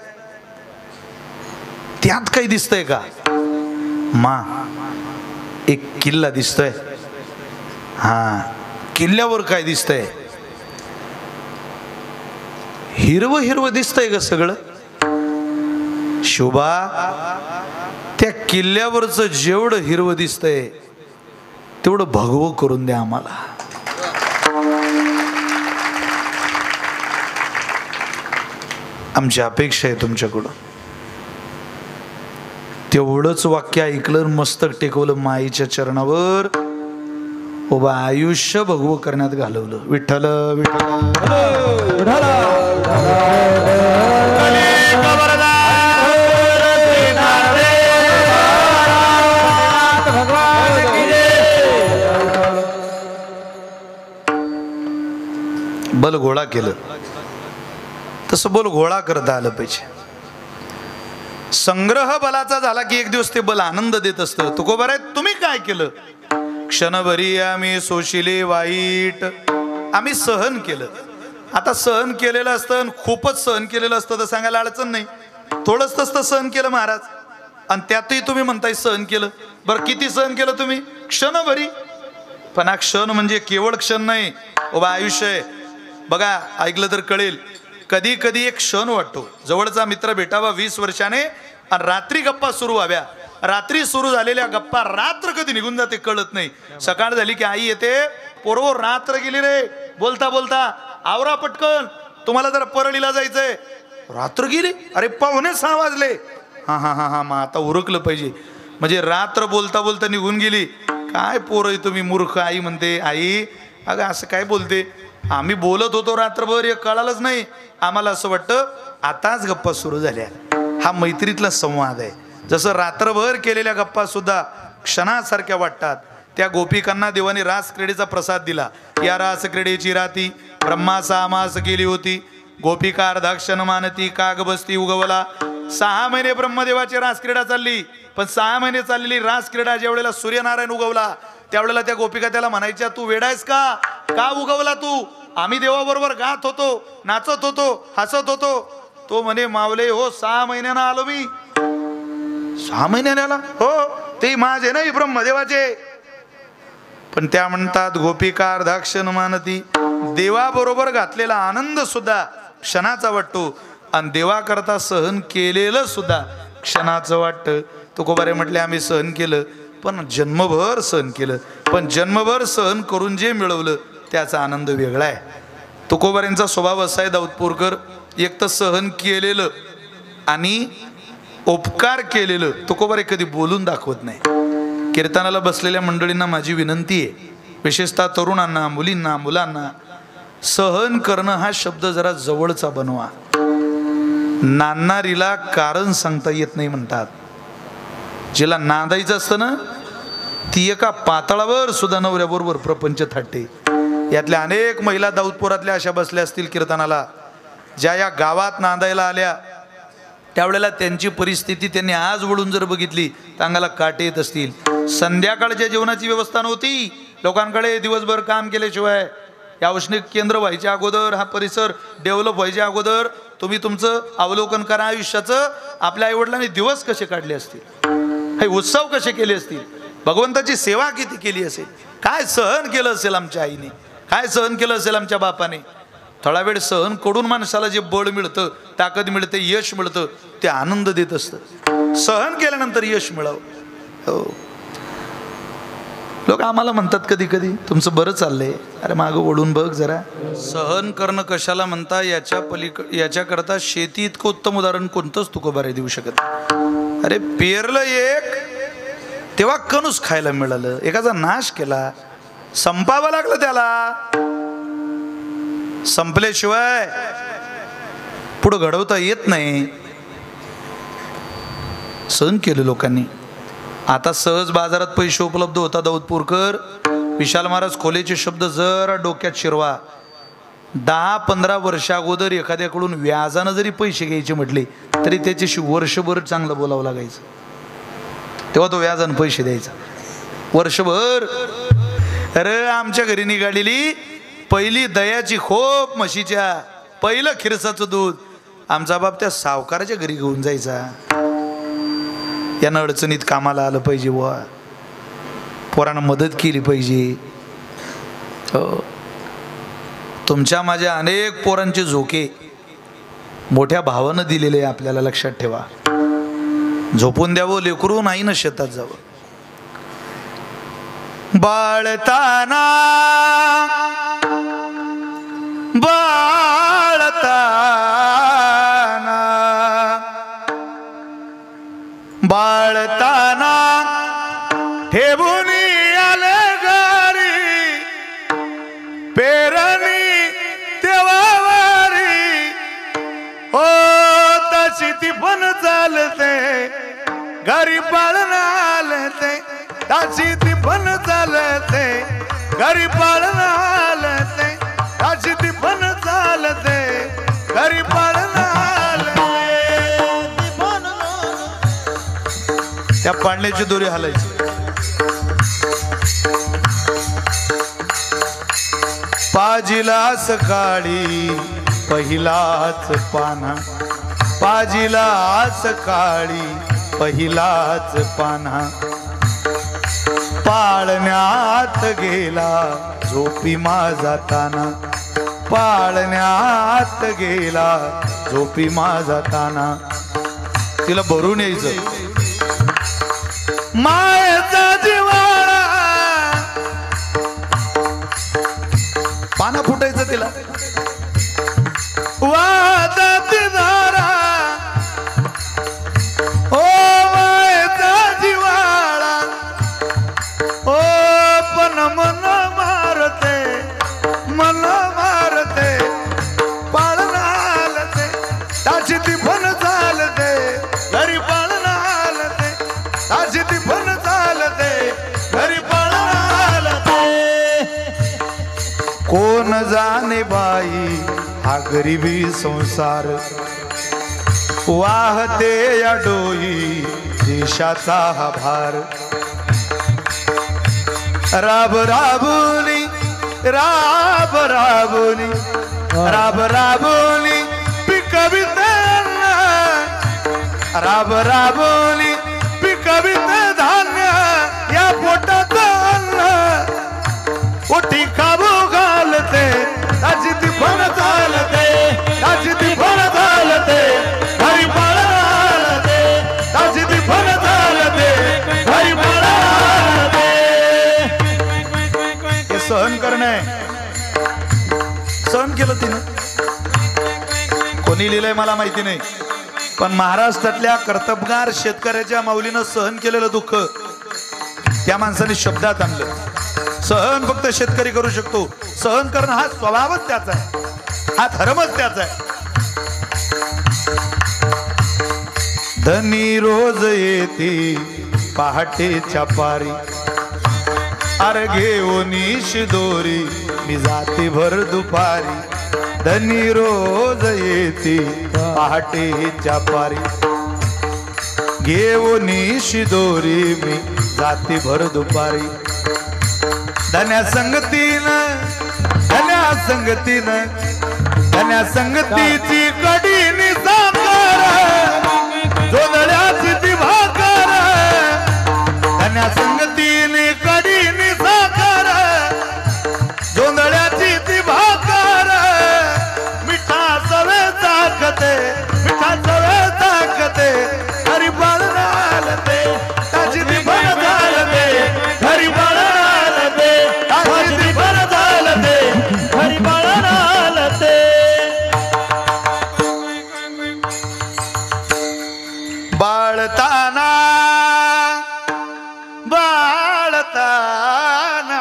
त्यात काही दिसतंय का? मा एक किल्ला दिसतोय. हा, किल्ल्यावर काय दिसतंय? हिरवं हिरवं दिसतंय का सगळं? शोभा त्या किल्ल्यावरचं जेवढं हिरवं दिसतंय तेवढं भगवं करून द्या आम्हाला. आमची अपेक्षा आहे तुमच्याकडून. तेवढंच वाक्य ऐकलं, मस्तक टेकवलं माईच्या चरणावर, उभा आयुष्य भगवं करण्यात घालवलं. विठ्ठल विठ्ठल. बल गोळा केलं तसं बल गोळा करता आलं पाहिजे. संग्रह बलाचा झाला की एक दिवस ते बल आनंद देत असतं. तुकोबाराय तुम्ही काय केलं? क्षणभरी आम्ही सोशिले वाईट, आम्ही सहन केलं. आता सहन केलेलं असतं, खूपच सहन केलेलं असतं तर सांगायला अडचण नाही. थोडंच तसं सहन केलं महाराज, आणि त्यातही तुम्ही म्हणताय सहन केलं. बरं किती सहन केलं तुम्ही? क्षणभरी. पण हा क्षण म्हणजे केवळ क्षण नाही, उभा आयुष्य आहे. बघा, ऐकलं तर कळेल. कधी कधी एक क्षण वाटतो, जवळचा मित्र भेटावा 20 वर्षाने, आणि रात्री गप्पा सुरू व्हाव्या. रात्री सुरू झालेल्या गप्पा रात्र कधी निघून जाते कळत नाही. सकाळ झाली की आई येते, पोरवो रात्र गेली रे, बोलता बोलता आवरा पटकन, तुम्हाला जरा परळीला जायचंय. रात्र गेली, अरे 5:45 वाजले. हा हा हा हा, मग आता उरकलं पाहिजे. म्हणजे रात्र बोलता बोलता निघून गेली. काय पोरं तुम्ही मूर्ख. आई म्हणते, आई अगं असं काय बोलते, आम्ही बोलत होतो रात्रभर, हे कळालंच नाही आम्हाला. असं वाटतं आताच गप्पा सुरू झाल्या. हा मैत्रीतला संवाद आहे. जसं रात्रभर केलेल्या गप्पा सुद्धा क्षणासारख्या वाटतात. त्या गोपिकांना देवाने रास क्रीडेचा प्रसाद दिला. या रास क्रीडेची राती ब्रह्माचा आमास केली होती. गोपिका अर्धाक्षण मानती काग बसती उगवला. 6 महिने ब्रह्मदेवाची रास क्रीडा चालली. पण 6 महिने चाललेली रास क्रीडा ज्या वेळेला सूर्यनारायण उगवला त्यावेळेला त्या गोपिका त्याला म्हणायच्या, तू वेडायस का? का उगवला तू? आम्ही देवाबरोबर गात होतो, नाचत होतो, हसत होतो. तो म्हणे मावले हो 6 महिन्यानं आलो मी. 6 महिन्याने आला? हो, ते माझे नाही ब्रह्मदेवाचे. पण त्या म्हणतात गोपिका अर्धाक्षण मानती. देवाबरोबर घातलेला आनंद सुद्धा क्षणाचा वाटतो आणि देवाकरता सहन केलेलं सुद्धा क्षणाचं वाटतं. तुकोबारे म्हटले आम्ही सहन केलं, पण जन्मभर सहन केलं, पण जन्मभर सहन करून जे मिळवलं त्याचा आनंद वेगळा आहे. तुकोबारेंचा स्वभाव असा आहे दाऊदपूरकर, एक तर सहन केलेलं आणि उपकार केलेलं तुकोबारे कधी बोलून दाखवत नाही. कीर्तनाला बसलेल्या मंडळींना माझी विनंती आहे, विशेषतः तरुणांना, मुलींना, मुलांना, सहन करणं हा शब्द जरा जवळचा बनवा. नांदणारीला कारण सांगता येत नाही म्हणतात. जिला नांदायचं असतं ना ती एका पातळावर सुद्धा नवऱ्याबरोबर प्रपंच थाटते. यातल्या अनेक महिला दाऊदपुरातल्या अशा बसल्या असतील कीर्तनाला, ज्या या गावात नांदायला आल्या त्यावेळेला त्यांची परिस्थिती त्यांनी आज वळून जर बघितली तर अंगाला काटे येत असतील. संध्याकाळच्या जेवणाची व्यवस्था नव्हती लोकांकडे. दिवसभर काम केल्याशिवाय या औष्णिक केंद्र व्हायच्या अगोदर, हा परिसर डेव्हलप व्हायच्या अगोदर तुम्ही तुमचं अवलोकन करा आयुष्याचं. आपल्या आईवडिलांनी दिवस कसे काढले असतील, हे उत्सव कसे केले असतील, भगवंताची सेवा किती केली असेल, काय सहन केलं असेल आमच्या आईने, काय सहन केलं असेल आमच्या बापाने. थोडा वेळ सहन करून माणसाला जे बळ मिळतं, ताकद मिळते, यश मिळतं, ते आनंद देत असतं. सहन केल्यानंतर यश मिळावं. हो, लोक आम्हाला म्हणतात कधी कधी तुमचं बरं चाललंय, अरे मागं ओढून बघ जरा. सहन करणं कशाला म्हणता, याच्याकरता शेती इतकं उत्तम उदाहरण कोणतंच तुकोबारे देऊ शकत. अरे पेरलं एक तेव्हा कणूस खायला मिळालं, एकाचा नाश केला, संपावं लागलं त्याला. संपल्याशिवाय पुढं घडवता येत नाही. सहन केलं लोकांनी. आता सहज बाजारात पैसे उपलब्ध होता दाऊदपूरकर. विशाल महाराज खोलेचे शब्द जरा डोक्यात शिरवा. 10-15 वर्षा अगोदर एखाद्याकडून व्याजानं जरी पैसे घ्यायचे म्हटले तरी त्याच्याशी वर्षभर चांगलं बोलावं लागायचं, तेव्हा तो व्याजानं पैसे द्यायचा वर्षभर. अरे आमच्या घरी निघालेली पहिली दयाची खोप म्हशीच्या, पहिलं खिरसाचं दूध आमचा बाप त्या सावकाराच्या घरी घेऊन जायचा. यानं अडचणीत कामाला आलं पाहिजे, वा पोरांना मदत केली पाहिजे. हो, तुमच्या माझ्या अनेक पोरांचे झोके मोठ्या भावानं दिलेले आपल्याला लक्षात ठेवा. झोपून द्यावं लेकरून, आईनं शेतात जावं. बाळताना बाळताना ठेवून आले घरी, पेरणी तेव्हावारी. हो तशी ती पण चालते, घरी पाळणं आलते, तशी ती पण चालते, घरी पाळणं आलते, तशी ती पण चालते, घरी पाळणं आलते. त्या पाळण्याची दोरी हलायची. पाजीला सकाळी पहिलाच पाना, पाजीला सकाळी पहिलाच पाना, पाळण्यात गेला झोपी माझा ताना, पाळण्यात गेला झोपी माझा ताना. तिला भरून यायचं मायेचा जिव्हाळा, पाना फुटायचं तिला, वादात धारा. ओ मायेचा जिव्हाळा, ओ पण मन मारते, मन मारते, पाळणं आलते, ताशी ती पण चालते, घरी पाळणं आलते, ताशी ती पण चालते, घरी पाळणं आलते. कोण जाणे बाई हा गरिबी संसार, वाहते या डोई देशाचा हा भार. राब राबुनी राब राबोनी राब राबोनी पिकवित राब राबोनी पिकवित धान्य या पोटात अन्न पोटी खाबू घालते ताजी ती पण चालते ताजी ती पण चालते घरी पळालते ताजी ती पण चालते घरी पळालते हे सहन करणे सहन केलं तिने कोणी लिहिलंय मला माहिती नाही पण महाराष्ट्रातल्या कर्तबगार शेतकऱ्याच्या माऊलीनं सहन केलेलं दुःख त्या माणसाने शब्दात आणलं सहन फक्त शेतकरी करू शकतो सहन करणं हा स्वभावच त्याचा आहे हा धर्मच त्याचा आहे धनी रोज येते पहाटेच्या पारी अरे घेऊनी शिदोरी मी जाते भर दुपारी धनी रोज येते पहाटेच्या पारी घेऊनी शिदोरी मी जाते भर दुपारी धन्या संगतीनं धन्या संगतीनं धन्या संगतीची कडी निसाकर जोडल्याची ती भाकर धन्या संगतीने कडी निसाकर जोंधळ्याची ती भाकर मिठा सवे ताकते मिठा सवे ताकते हरी बाळालते ताजी ती भर झालते हरी बाळालते ताजी ती भर झालते हरी बाळालते बाळताना बाळताना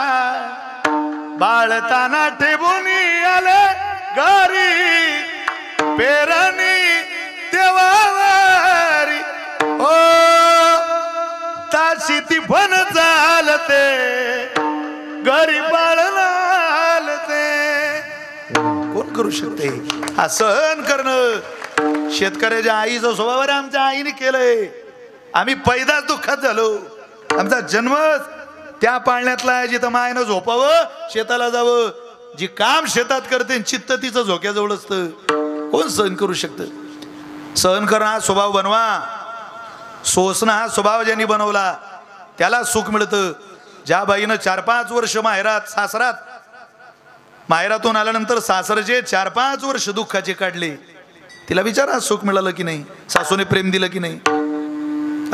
बाळताना ठेवूनी आले घरी पेरणी तेवारी ओ ताशी ती पण चालते घरी बाळालते कोण करू शकते हा सहन करणं शेतकऱ्याच्या आईचा स्वभाव आहे आमच्या आईने केलंय आम्ही पैदाच दुःखात झालो आमचा जन्मच त्या पाळण्यातला आहे जिथं मायनं झोपावं शेताला जावं जी काम शेतात करते चित्त तिचं झोक्याजवळ असतं कोण सहन करू शकतं सहन करणं हा स्वभाव बनवा सोसणं हा स्वभाव ज्यांनी बनवला त्याला सुख मिळतं ज्या बाईनं 4-5 वर्ष माहेरातून आल्यानंतर सासरचे 4-5 वर्ष दुःखाचे काढले तिला विचारा सुख मिळालं की नाही सासूने प्रेम दिलं की नाही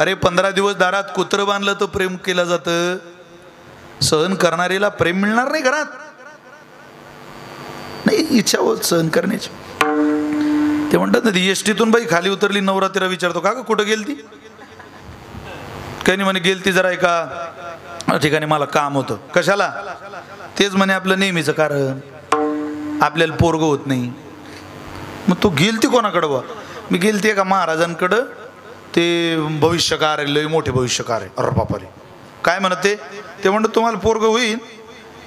अरे 15 दिवस दारात कुत्रं बांधलं तर प्रेम केलं जातं सहन करणारीला प्रेम मिळणार नाही घरात नाही इच्छा होत सहन करण्याची ते म्हणतात ना ती एसटीतून बाई खाली उतरली नवरा तिला विचारतो का कुठं गेलती काही नाही म्हणे गेलती जरा एका ठिकाणी मला काम होतं कशाला तेच म्हणे आपलं नेहमीचं कारण आपल्याला पोरग होत नाही मग तू गेलती कोणाकडं बा मी गेलती एका महाराजांकडं ते भविष्यकार आहे लय मोठे भविष्यकार आहे अरे बापारे काय म्हणत ते म्हणत तुम्हाला पोरग होईल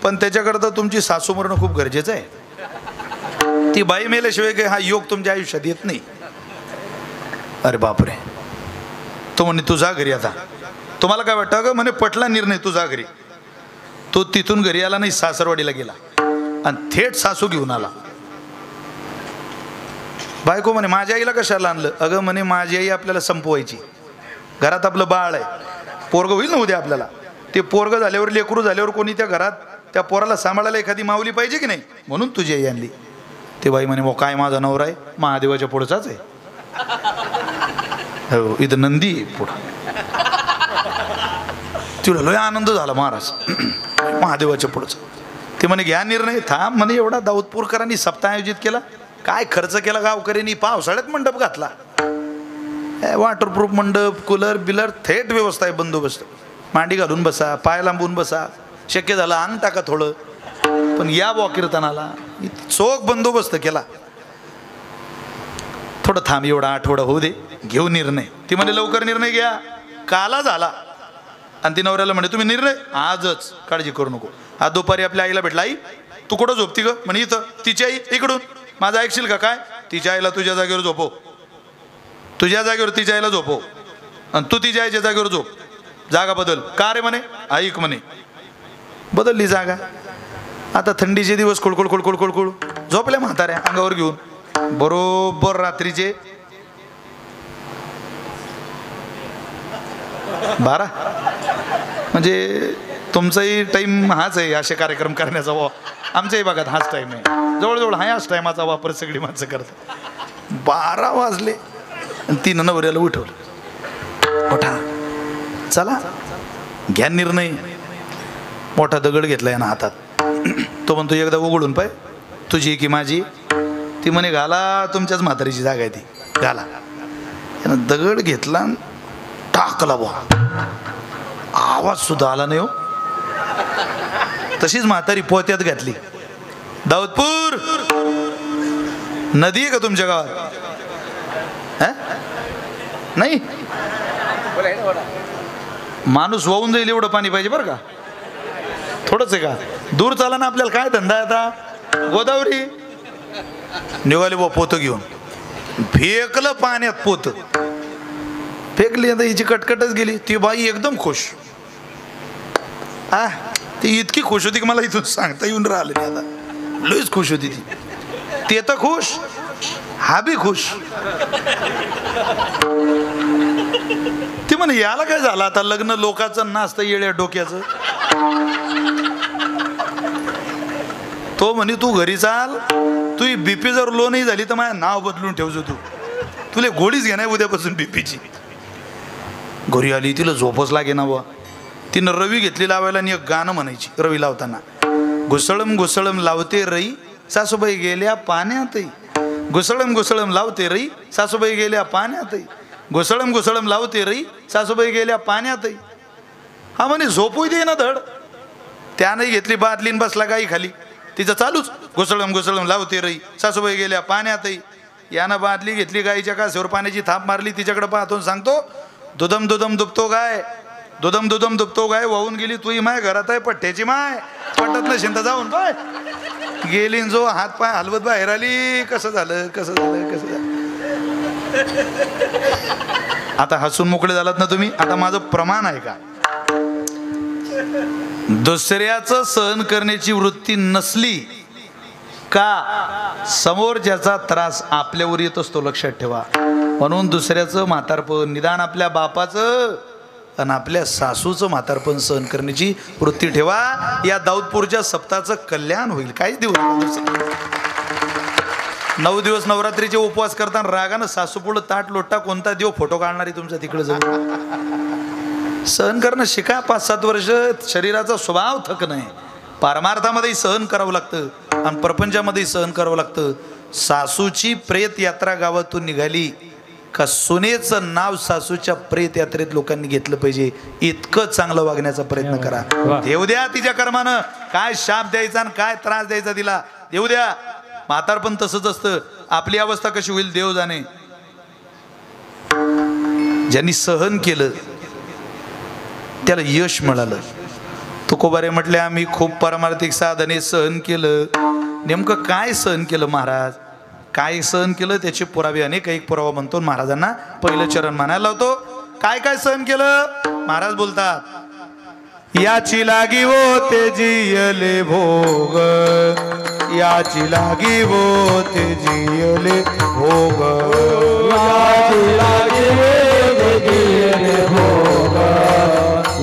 पण त्याच्याकरता तुमची सासू मरणं खूप गरजेचं आहे ती बाई मेल्याशिवाय काही हा योग तुमच्या आयुष्यात येत नाही अरे बापरे तो म्हणे तू जा घरी आता तुम्हाला काय वाटतं ग म्हणे पटला निर्णय तू जा घरी तो तिथून घरी आला नाही सासरवाडीला गेला आणि थेट सासू घेऊन आला बायको म्हणे माझ्या आईला कशाला आणलं अगं म्हणे माझी आई आपल्याला संपवायची घरात आपलं बाळ आहे पोरग होईल ना उद्या आपल्याला ते पोरग झाल्यावर लेकरू झाल्यावर कोणी त्या घरात त्या पोराला सांभाळायला एखादी माऊली पाहिजे की नाही म्हणून तुझी आई आणली ते बाई म्हणे मग काय माझा नवरा आहे महादेवाच्या पुढचाच आहे हो इथं नंदी आहे पुढं तुला लय आनंद झाला महाराज महादेवाच्या पुढचा ते म्हणे घ्या निर्णय थांब म्हणे एवढा दाऊदपूरकरांनी सप्ताह आयोजित केला काय खर्च केला गावकऱ्यांनी पावसाळ्यात मंडप घातला वॉटरप्रूफ मंडप कूलर बिलर थेट व्यवस्था आहे बंदोबस्त मांडी घालून बसा पाय लांबून बसा शक्य झालं अंग टाका थोडं पण या बुवा कीर्तनाला चोख बंदोबस्त केला थोडं थांब एवढा आठवडा होऊ दे घेऊ निर्णय ती म्हणे लवकर निर्णय घ्या काला झाला आणि ती नवऱ्याला म्हणे तुम्ही निर्णय आजच काळजी करू नको आज दुपारी आपल्या आईला भेटला आई तू कुठं झोपती ग म्हणे इथं तिची आई इकडून माझं ऐकशील का काय तिच्या आईला तुझ्या जागेवर झोपव तुझ्या जागेवर तिच्या आईला झोपव आणि तू तिच्या आईच्या जागेवर झोप जागा बदल का रे म्हणे ऐक म्हणे बदलली जागा आता थंडीचे दिवस कुळकुळ कुळकुळ कुळकुळ झोपल्या म्हाताऱ्या अंगावर घेऊन बरोबर रात्रीचे 12 म्हणजे तुमचाही टाईम हाच आहे असे कार्यक्रम करण्याचा आमच्याही भागात हाच टाईम आहे जवळजवळ हाच टायमाचा वापर सगळी माणसं करतात 12 वाजले आणि 3 नवऱ्याला उठवलं उठा चला घ्या निर्णय मोठा दगड घेतलाय ना हातात तो म्हणतो एकदा उघडून पाय तुझी की माझी ती म्हणे घाला तुमच्याच म्हातारीची जागा आहे ती घाला त्यानं दगड घेतला टाकला बुवा आवाज सुद्धा आला नाही हो तशीच म्हातारी पोत्यात घातली दाऊदपूर नदी आहे का तुमच्या गावात नाही माणूस वाहून जाईल एवढं पाणी पाहिजे बरं का थोडंच आहे का दूर चाला ना आपल्याला काय धंदा आहे आता गोदावरी निघाले बा पोतं घेऊन फेकलं पाण्यात पोत फेकली आता हिची कटकटच गेली ती बाई एकदम खुश ती इतकी खुश होती की मला इथून सांगता येऊन राहिलं नाही आता लईच खुश होती ती तर खुश हा बी खुश ती म्हणे याला काय झालं आता लग्न लोकांचं नाचतं येड्या डोक्याचं तो म्हणे तू घरी चाल तू बीपी जर लो नाही झाली तर माझ्या नाव बदलून ठेवजो तू तुला गोळीच घे नाही उद्यापासून बीपीची घरी आली तिला झोपच लागे ना बुवा तिनं रवी घेतली लावायला आणि एक गाणं म्हणायची रवी लावताना घुसळम घुसळम लावते रई सासूबाई गेल्या पाण्यातही घुसळम घुसळम लावते रई सासूबाई गेल्या पाण्यातही घुसळम घुसळम लावते रई सासूबाई गेल्या पाण्यातही हा म्हणे झोपू दे ना धड त्याने घेतली बादलीन बसला गाई खाली तिचं चालूच घुसळम घुसळम लावते रई सासूबाई गेल्या पाण्यातही यानं बादली घेतली गाईच्या कासेवर पाण्याची थाप मारली तिच्याकडे पाहतो सांगतो दुधम दुधम दुबतो गाय दुधम दुधम दुबतो गाय वाहून गेली तुही माय घरात आहे पठ्ठ्याची माय पटत नसेल तर जाऊन पाय गेली जो हात पाय हलवत बाहेर आली कसं झालं कसं झालं कसं झालं आता हसून मोकळे झालात ना तुम्ही आता माझं प्रमाण आहे का दुसऱ्याचं सहन करण्याची वृत्ती नसली का समोरच्याचा त्रास आपल्यावर येत असतो लक्षात ठेवा म्हणून दुसऱ्याचं म्हातारपण निदान आपल्या बापाचं आणि आपल्या सासूचं म्हातारपण सहन करण्याची वृत्ती ठेवा या दाऊदपूरच्या सप्ताहाचं कल्याण होईल काहीच दिवस 9 दिवस नवरात्रीचे उपवास करताना रागानं सासू पुढं ताट लोटा कोणता देव फोटो काढणारी तुमचा तिकडे जाऊ सहन करणं शिका 5-7 वर्ष शरीराचा स्वभाव थक नाही पारमार्थामध्ये सहन करावं लागतं आणि प्रपंचामध्ये सहन करावं लागतं सासूची प्रेत यात्रा गावातून निघाली का सुनेचं नाव सासूच्या प्रेत यात्रेत लोकांनी घेतलं पाहिजे इतकं चांगलं वागण्याचा प्रयत्न करा देऊ द्या तिच्या कर्मानं काय शाप द्यायचा आणि काय त्रास द्यायचा तिला देऊ द्या म्हातारपण तसंच असतं आपली अवस्था कशी होईल देव जाणे ज्यांनी सहन केलं त्याला यश मिळालं तुकोबारे म्हटले आम्ही खूप पारमार्थिक साधने सहन केलं नेमकं काय सहन केलं महाराज काय सहन केलं त्याचे पुरावे अनेक एक पुरावा म्हणतो महाराजांना पहिलं चरण मानायला लावतो काय काय सहन केलं महाराज बोलतात याची लागी वो ते जियले भोग याची लागी वो ते जियले भोग याची लागी वो ते जियले भोग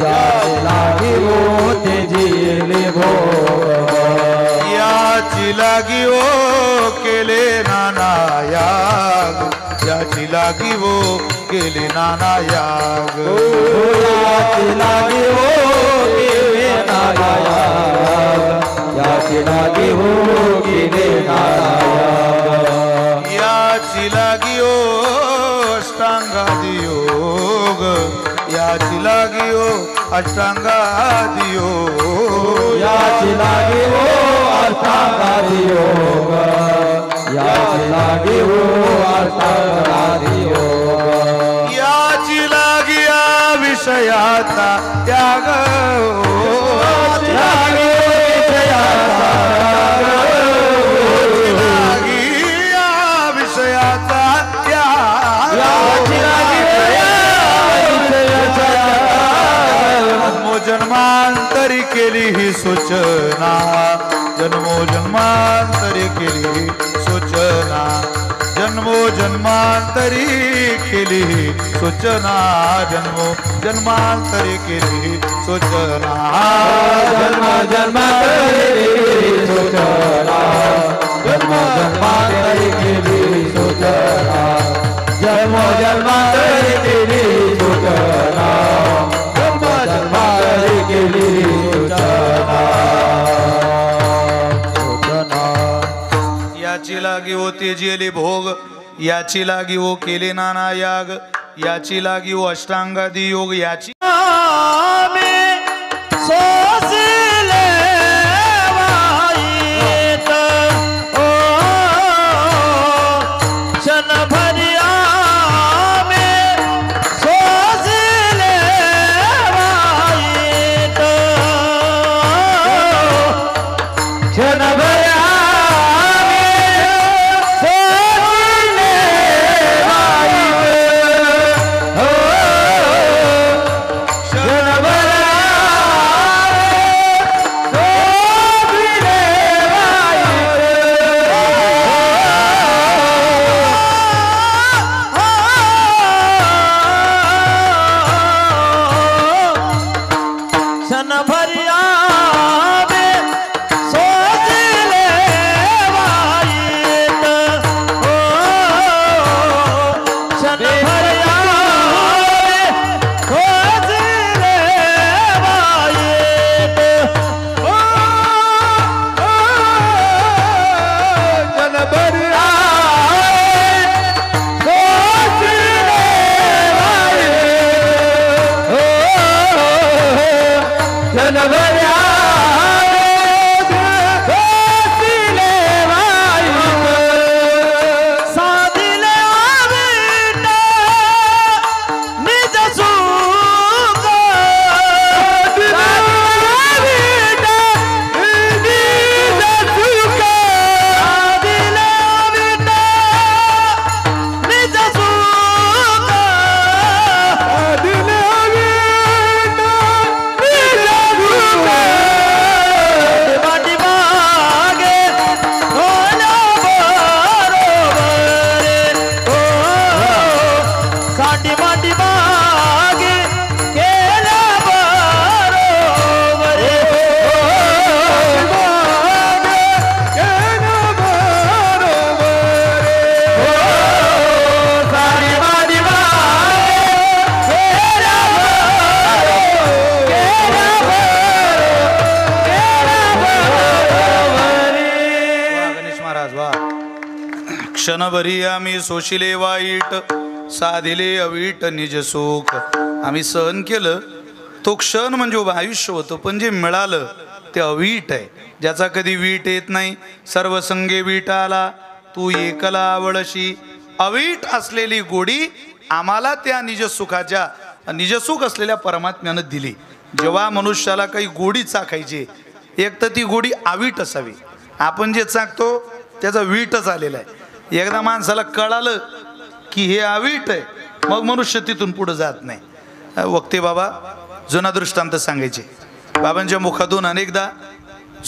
याची लागी वो ते जियले भोग याची लागी वो केले नाना याग याची लागी वो केले नाना याग याची लागी वो केले नाना याग याची लागी वो केले नाना याग याची लागी वो अष्टांगादि योग याची लागी वो अष्टांगादि योग याची लागी वो अष्टांगादि योग याची लागी वो अष्टांगादि योग याची लागी या विषयाचा त्याग लागी विषयाचा लागी या विषयाचा त्याग याची लागी जन्मांतरी केली ही सूचना जन्मो जन्मांतरी केली सूचना जन्मो जन्मांतरी केली सूचना जन्मो जन्मांतरी केली सूचना जन्म जन्मांतरी सूचना जन्म जन्मांतरी केली सूचना जन्म जन्मांतरी केली सूचना जन्म जन्मांतरी केली सूचना याची लागी हो तेजेली भोग याची लागी हो केले नाना याग याची लागी हो अष्टांगादी योग याची क्षणभरी आम्ही सोशिले वाईट साधिले अवीट निज सुख आम्ही सहन केलं तो क्षण म्हणजे उभं आयुष्य होतं पण जे मिळालं ते अवीट आहे ज्याचा कधी वीट येत नाही सर्व संगे वीट आला तू एकला आवडशी अवीट असलेली गोडी आम्हाला त्या निजसुखाच्या निजसुख असलेल्या परमात्म्यानं दिली जेव्हा मनुष्याला काही गोडी चाखायची एक तर ती गोडी अवीट असावी आपण जे चाखतो त्याचा वीटच आलेला आहे एकदा माणसाला कळालं की हे अवीट आहे मग मनुष्य तिथून पुढे जात नाही वक्ते बाबा जुना दृष्टांत सांगायचे बाबांच्या मुखातून अनेकदा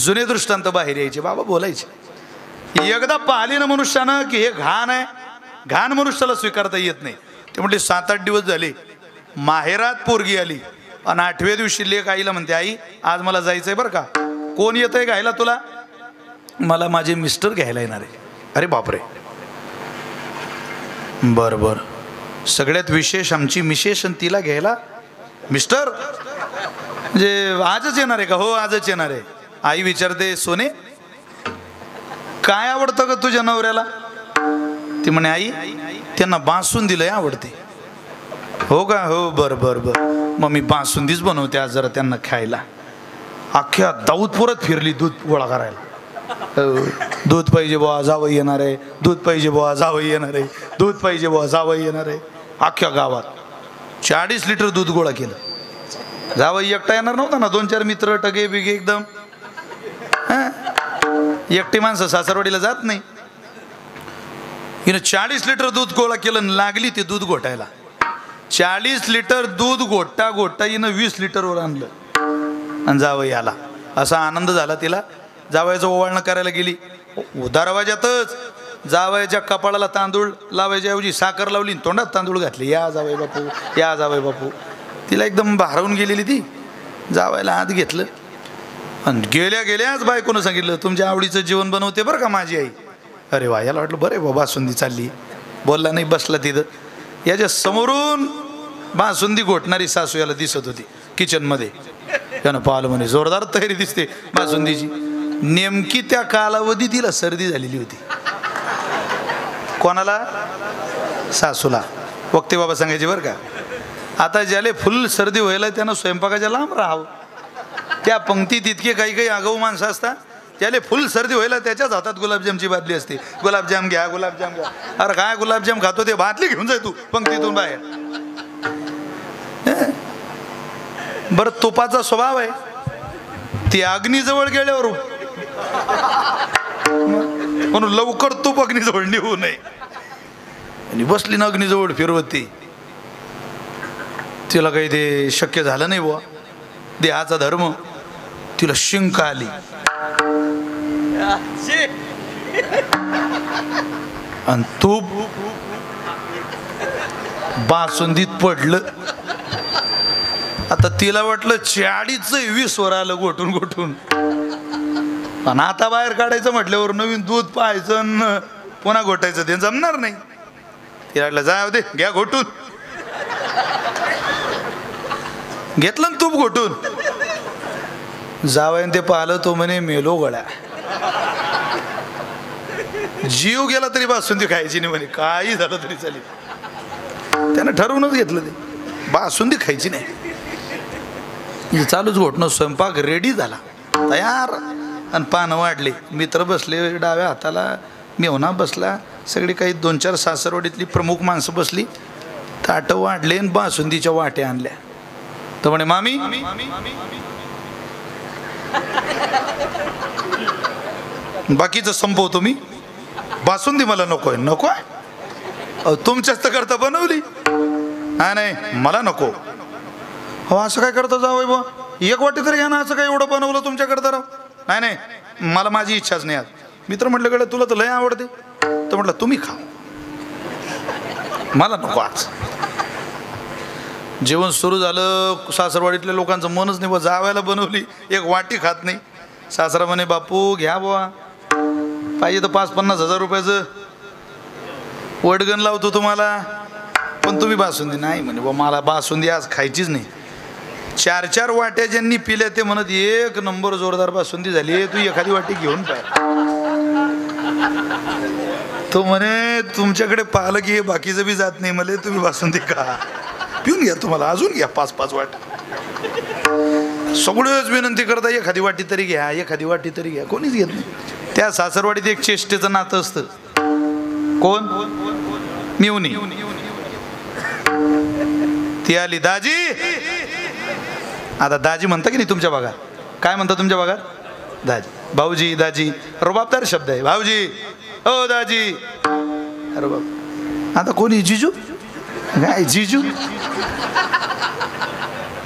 जुने दृष्टांत बाहेर यायचे बाबा बोलायचे एकदा पाहिले ना मनुष्यानं की हे घाण आहे घाण मनुष्याला स्वीकारता येत नाही ते म्हटले 7-8 दिवस झाले माहेरात पोरगी आली आणि 8व्या दिवशी लेक आईला म्हणते आई आज मला जायचंय बरं का कोण येतंय घ्यायला तुला मला माझे मिस्टर घ्यायला येणार आहे अरे बापरे बर बर सगळ्यात विशेष आमची मिसेस आणि तिला घ्यायला मिस्टर म्हणजे आजच येणार आहे का हो आजच येणार आहे आई विचारते सोने काय आवडतं का तुझ्या नवऱ्याला ती म्हणे आई त्यांना बासुंदीला आवडते हो का हो बर बर बर मग मी बासुंदीच बनवते आज जरा त्यांना खायला अख्ख्या दाऊदपुरात फिरली दूध गोळा करायला दूध पाहिजे बुवा जावई येणार आहे दूध पाहिजे बुवा जावई येणार आहे दूध पाहिजे बुवा जावई येणार आहे अख्ख्या गावात 40 लिटर दूध गोळा केलं जावई एकटा येणार नव्हता ना 2-4 मित्र टगे बिगे एकदम एकटी माणसं सासरवाडीला जात नाही हिनं 40 लिटर दूध गोळा केलं आणि लागली ते दूध घोटायला 40 लिटर दूध घोटता घोटता हिनं 20 लिटरवर आणलं आणि जावई आला असा आनंद झाला तिला जावयाचं ओवाळणं करायला गेली, दरवाजातच जावयाच्या कपाळाला तांदूळ लावायच्या ऐवजी साखर लावली, तोंडात तांदूळ घातले. या जावई बापू, या जावई बापू. तिला एकदम भारावून गेलेली ती. जावयाला हात घेतलं आणि गेल्या गेल्याच बायकोनं सांगितलं, तुमच्या आवडीचं जेवण बनवते बरं का माझी आई. अरे वा, याला वाटलं बरे बाबा बासुंदी चालली. बोलला नाही, बसला तिथं. याच्या समोरून बासुंदी घोटणारी सासू याला दिसत होती किचनमध्ये. त्यानं पाहिलं, म्हणे जोरदार तयारी दिसते बासुंदीची. नेमकी त्या कालावधी तिला सर्दी झालेली होती. कोणाला? सासूला. वक्ते बाबा सांगायचे बरं का, आता ज्याले फुल सर्दी व्हायला त्यानं स्वयंपाकाच्या लांब राहावं. त्या पंक्तीत इतके काही काही आगाऊ माणसं असतात, त्याले फुल सर्दी व्हायला त्याच्याच हातात गुलाबजामची बादली असते. गुलाबजाम घ्या, गुलाबजाम घ्या. अरे काय गुलाबजाम खातो, ते बादली घेऊन जाय तू पंक्तीतून बाहेर. बरं, तुपाचा स्वभाव आहे, ती अग्नीजवळ गेल्यावर म्हणून लवकर तूप अग्नीजवळ निघू नये. आणि बसली ना अग्नीजवळ फिरवत ती. तिला काही ते शक्य झालं नाही बुवा, देहाचा धर्म. तिला शिंक आली आणि तूप बासुंदीत पडलं. आता तिला वाटलं 40-20 वर आलं घोटून घोटून. पण आता बाहेर काढायचं म्हटल्यावर नवीन दूध पाहायचं पुन्हा घोटायचं ते जमणार नाही. तिला वाटलं जाऊ दे, घ्या घोटून. घेतलं ना तूप घोटून. जावयाने ते पाहिलं, तो म्हणे मेलो गळ्या. जीव गेला तरी बासुंदी खायची नाही म्हणे, काही झालं तरी चालेल. त्यानं ठरवूनच घेतलं ते बासुंदी खायची नाही. चालूच घोटणं, स्वयंपाक रेडी झाला तयार. आणि पानं वाढले, मित्र बसले डाव्या हाताला, मेवना बसला, सगळी काही 2-4 सासरवाडीतली प्रमुख माणसं बसली. ताटं वाढले आणि बासुंदीच्या वाट्या आणल्या. तर म्हणे मामी, बाकीचं संपवतो मी, बासुंदी मला नकोय. नकोय? तुमच्याच तर करता बनवली. हा नाही, मला नको. हो असं काय करता जावई बा, एक वाटी तरी घ्या ना, असं काय एवढं बनवलं तुमच्याकडे राव. नाही नाही, मला माझी इच्छाच नाही आज. मित्र म्हटलं कडे तुला तर लय आवडते. तर म्हटलं तुम्ही खा, मला नको आज. जेवण सुरू झालं. सासरवाडीतल्या लोकांचं मनच नाही बा, जावायला बनवली, एक वाटी खात नाही. सासरा म्हणे बापू घ्या बुवा, पाहिजे तर 5-50 हजार रुपयाचं वडगण लावतो तुम्हाला, पण तुम्ही बासुंदी. नाही म्हणे बा, मला बासुंदी आज खायचीच नाही. 4-4 वाट्या ज्यांनी पिल्या ते म्हणत, एक नंबर जोरदार बासुंदी झाली, तू एखादी वाटी घेऊन पाय. तो म्हणे तुमच्याकडे पाहिलं की हे बाकीचं बी जात नाही, मला तुम्ही बासुंदी खा, पिऊन घ्या, तुम्हाला अजून घ्या 5-5 वाट्या. सगळेच विनंती करता, एखादी वाटी तरी घ्या, एखादी वाटी तरी घ्या. कोणीच घेत नाही. त्या सासरवाडीत एक चेष्टेचं नातं असतं. कोण? मिवणी. ती आली, दाजी. आता दाजी म्हणता की नाही तुमच्या भागात? काय म्हणता तुमच्या भागात? दाजी. भाऊजी, दाजी रुबाबदार शब्द आहे. भाऊजी, ओ दाजी. अरे बाबा, आता कोणी जिजू? काय जिजू?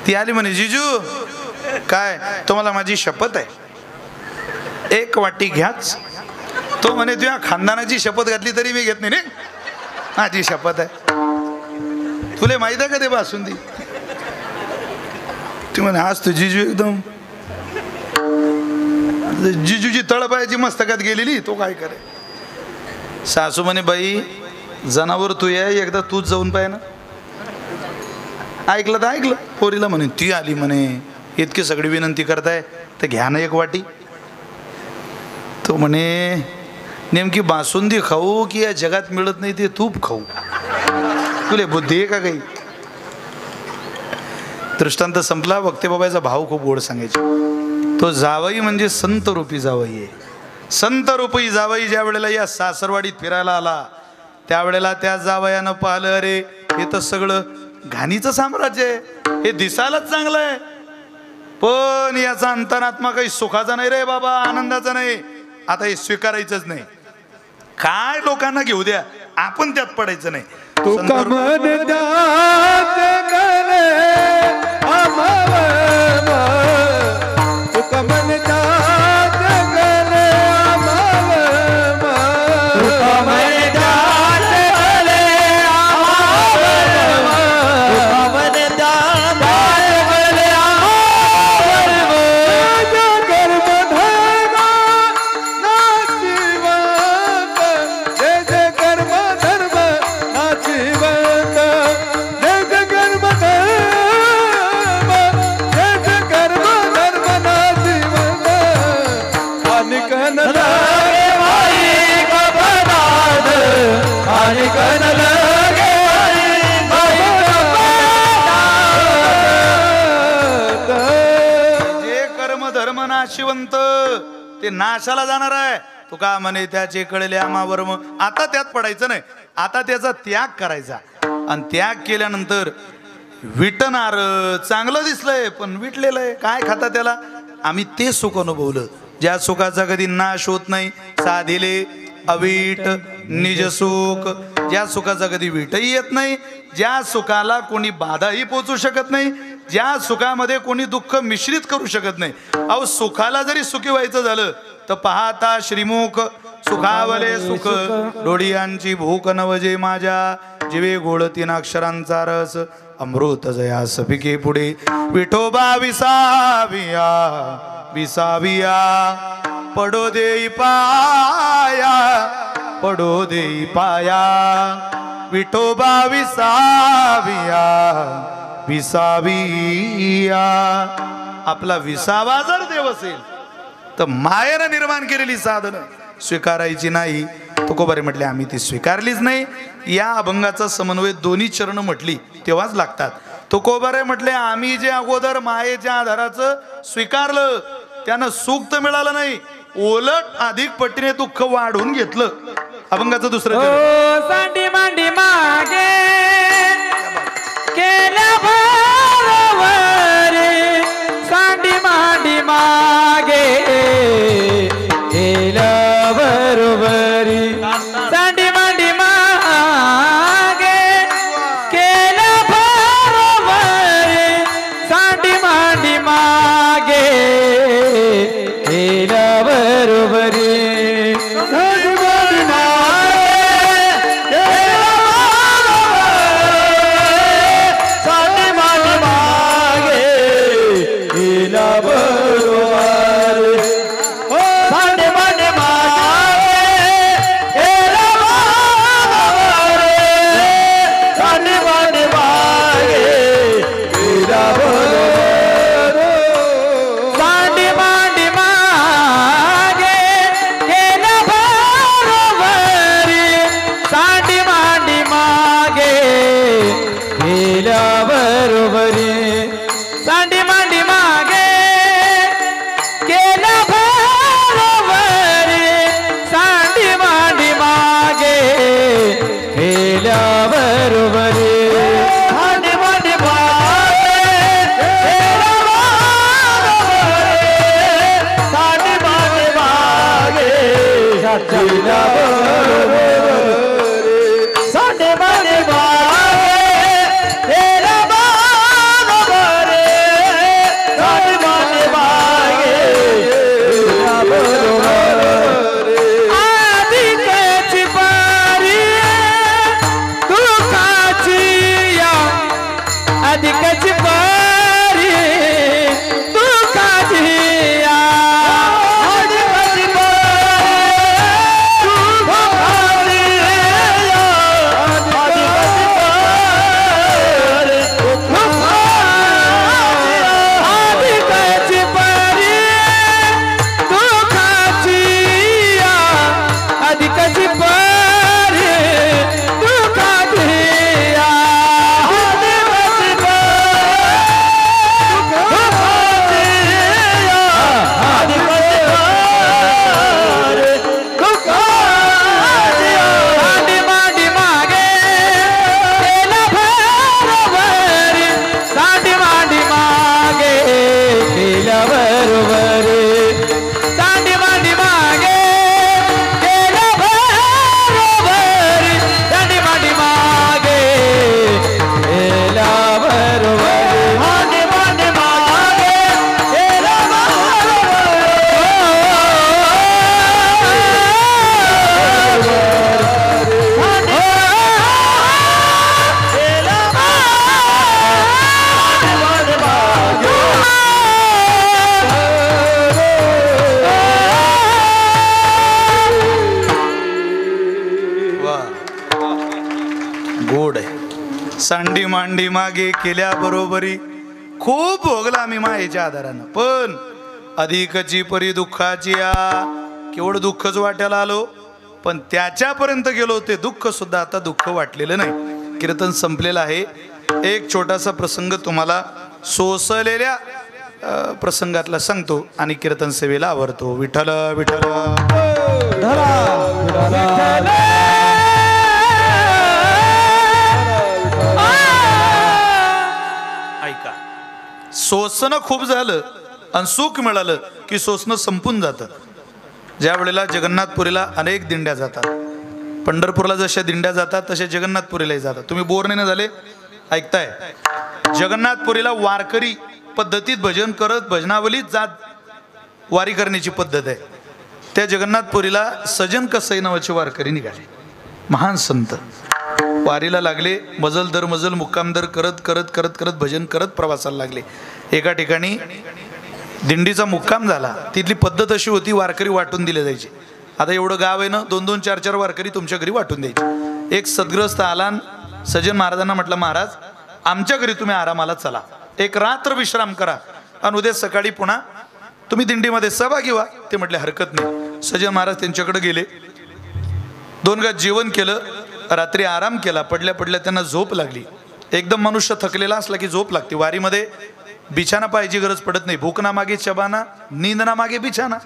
ती आली म्हणे, जिजू काय, तुम्हाला माझी शपथ आहे, एक वाटी घ्याच. तो म्हणे तुझ्या खानदानाची शपथ घातली तरी मी घेत नाही रे, माझी शपथ आहे. तुला माहित आहे का ते बासुंदी? ती म्हणे आज तू जिजू एकदम, जिजूची तळपायाची मस्तकात गेलेली, तो काय करे. सासू म्हणे बाई जनावर तू आहे, एकदा तूच जाऊन पाय ना. ऐकलं तर ऐकलं. पोरीला म्हणे, ती आली म्हणे, इतकी सगळी विनंती करताय तर घ्या ना एक वाटी. तो म्हणे नेमकी बासुंदी खाऊ की या जगात मिळत नाही ते तूप खाऊ, तुले बुद्धी आहे का काही? दृष्टांत संपला. वक्ते बाबाचा भाव खूप गोड सांगायचे. तो जावई म्हणजे संत रूपी जावई आहे. संत रूपी जावई ज्या वेळेला या सासरवाडीत फिरायला आला त्यावेळेला त्या जावयानं पाहिलं, अरे हे तर सगळं घाणीचं साम्राज्य आहे, हे दिसायलाच चांगलं आहे, पण याचा अंतरात्मा काही सुखाचा नाही रे बाबा, आनंदाचा नाही. आता हे स्वीकारायचंच नाही. काय लोकांना घेऊ द्या, आपण त्यात पडायचं नाही. तुका मन आणि कन लगे बाई कपनाद आणि कन लगे बाई कपनाद. जे कर्म धर्म नाशिवंत ते नाशाला जाणार आहे. तुका म्हणे त्याचे कळले आमावर. मग आता त्यात पडायचं नाही, आता त्याचा त्याग करायचा. आणि त्याग केल्यानंतर विटणार. चांगलं दिसलंय पण विटलेलं आहे, काय खाता त्याला. आम्ही ते सुख अनुभवलं ज्या सुखाचा कधी नाश होत नाही. साधिले अवीट निज सुख, ज्या सुखाचा कधी विटही येत नाही, ज्या सुखाला कोणी बाधाही पोचू शकत नाही, ज्या सुखामध्ये कोणी दुःख मिश्रित करू शकत नाही. अहो सुखाला जरी सुखी व्हायचं झालं तर पाहता श्रीमुख सुखावले सुख. डोळियांची भूक नवजे माझ्या जीवे गोळ 3 अक्षरांचा रस. अमृत जया सपिके पुढे विठोबा विसाविया विसाविया. पडो देई पाया पडो देई पाया. विठोबा विसाविया विसाविया. आपला विसावा जर देव असेल तर मायेनं निर्माण केलेली साधनं स्वीकारायची नाही. तुकोबारे म्हटले आम्ही ती स्वीकारलीच नाही. या अभंगाचा समन्वय दोन्ही चरण म्हटली तेव्हाच लागतात. तुकोबारे म्हटले आम्ही जे अगोदर मायेच्या आधाराचं स्वीकारलं त्यानं सुख तर मिळालं नाही, उलट अधिक पटीने दुःख वाढवून घेतलं. अभंगाचं दुसरं ओ सांडी मांडी मागे केल्या बरोबर. सांडी मांडी मागे केल्या बरोबरी. सांडी मांडी मागे केल्या बरोबरी. सांडी मांडी मागे केल्या बरोबरी. सांडी मांडी सांडी मांडी मागे केल्या बरोबरी. खूप भोगला आम्ही मायेच्या आधारानं, पण अधिकची परी दुःखाची केवळ दुःखच वाट्याला आलो, पण त्याच्यापर्यंत गेलो ते दुःख सुद्धा आता दुःख वाटलेलं नाही. कीर्तन संपलेलं आहे. एक छोटासा प्रसंग तुम्हाला सोसलेल्या प्रसंगातला सांगतो आणि कीर्तन सेवेला आवरतो. विठ्ठल विठ्ठल ऐका, सोसणं खूप झालं आणि सुख मिळालं की सोसणं संपून जातं. ज्या वेळेला जगन्नाथपुरीला अनेक दिंड्या जातात, पंढरपूरला जशा दिंड्या जातात तशा जगन्नाथपुरीलाही जातात. तुम्ही बोर नाही झाले, ऐकताय? जगन्नाथपुरीला वारकरी पद्धतीत भजन करत भजनावलीत जात वारी करण्याची पद्धत आहे. त्या जगन्नाथपुरीला सजन कसई नावाचे वारकरी निघाले, महान संत. वारीला लागले, मजल दर मजल मुक्काम दर करत करत करत करत भजन करत प्रवासाला लागले. एका ठिकाणी दिंडीचा मुक्काम झाला. तिथली पद्धत अशी होती, वारकरी वाटून दिले जायचे. आता एवढं गाव आहे ना, 2-2, 4-4 वारकरी तुमच्या घरी वाटून द्यायचे. एक सद्ग्रस्त आला, सजन महाराजांना म्हटलं, महाराज आमच्या घरी तुम्ही आरामाला चला, एक रात्र विश्राम करा आणि उद्या सकाळी पुन्हा तुम्ही दिंडीमध्ये सहभागी व्हा. ते म्हटले हरकत नाही. सजन महाराज त्यांच्याकडे गेले, 2 घास जेवण केलं, रात्री आराम केला. पडल्या पडल्या त्यांना झोप लागली. एकदम मनुष्य थकलेला असला की झोप लागते. वारीमध्ये बिछाना पाहिजे गरज पडत नाही. भूक ना मागे शबाना, नींद ना मागे बिछाना.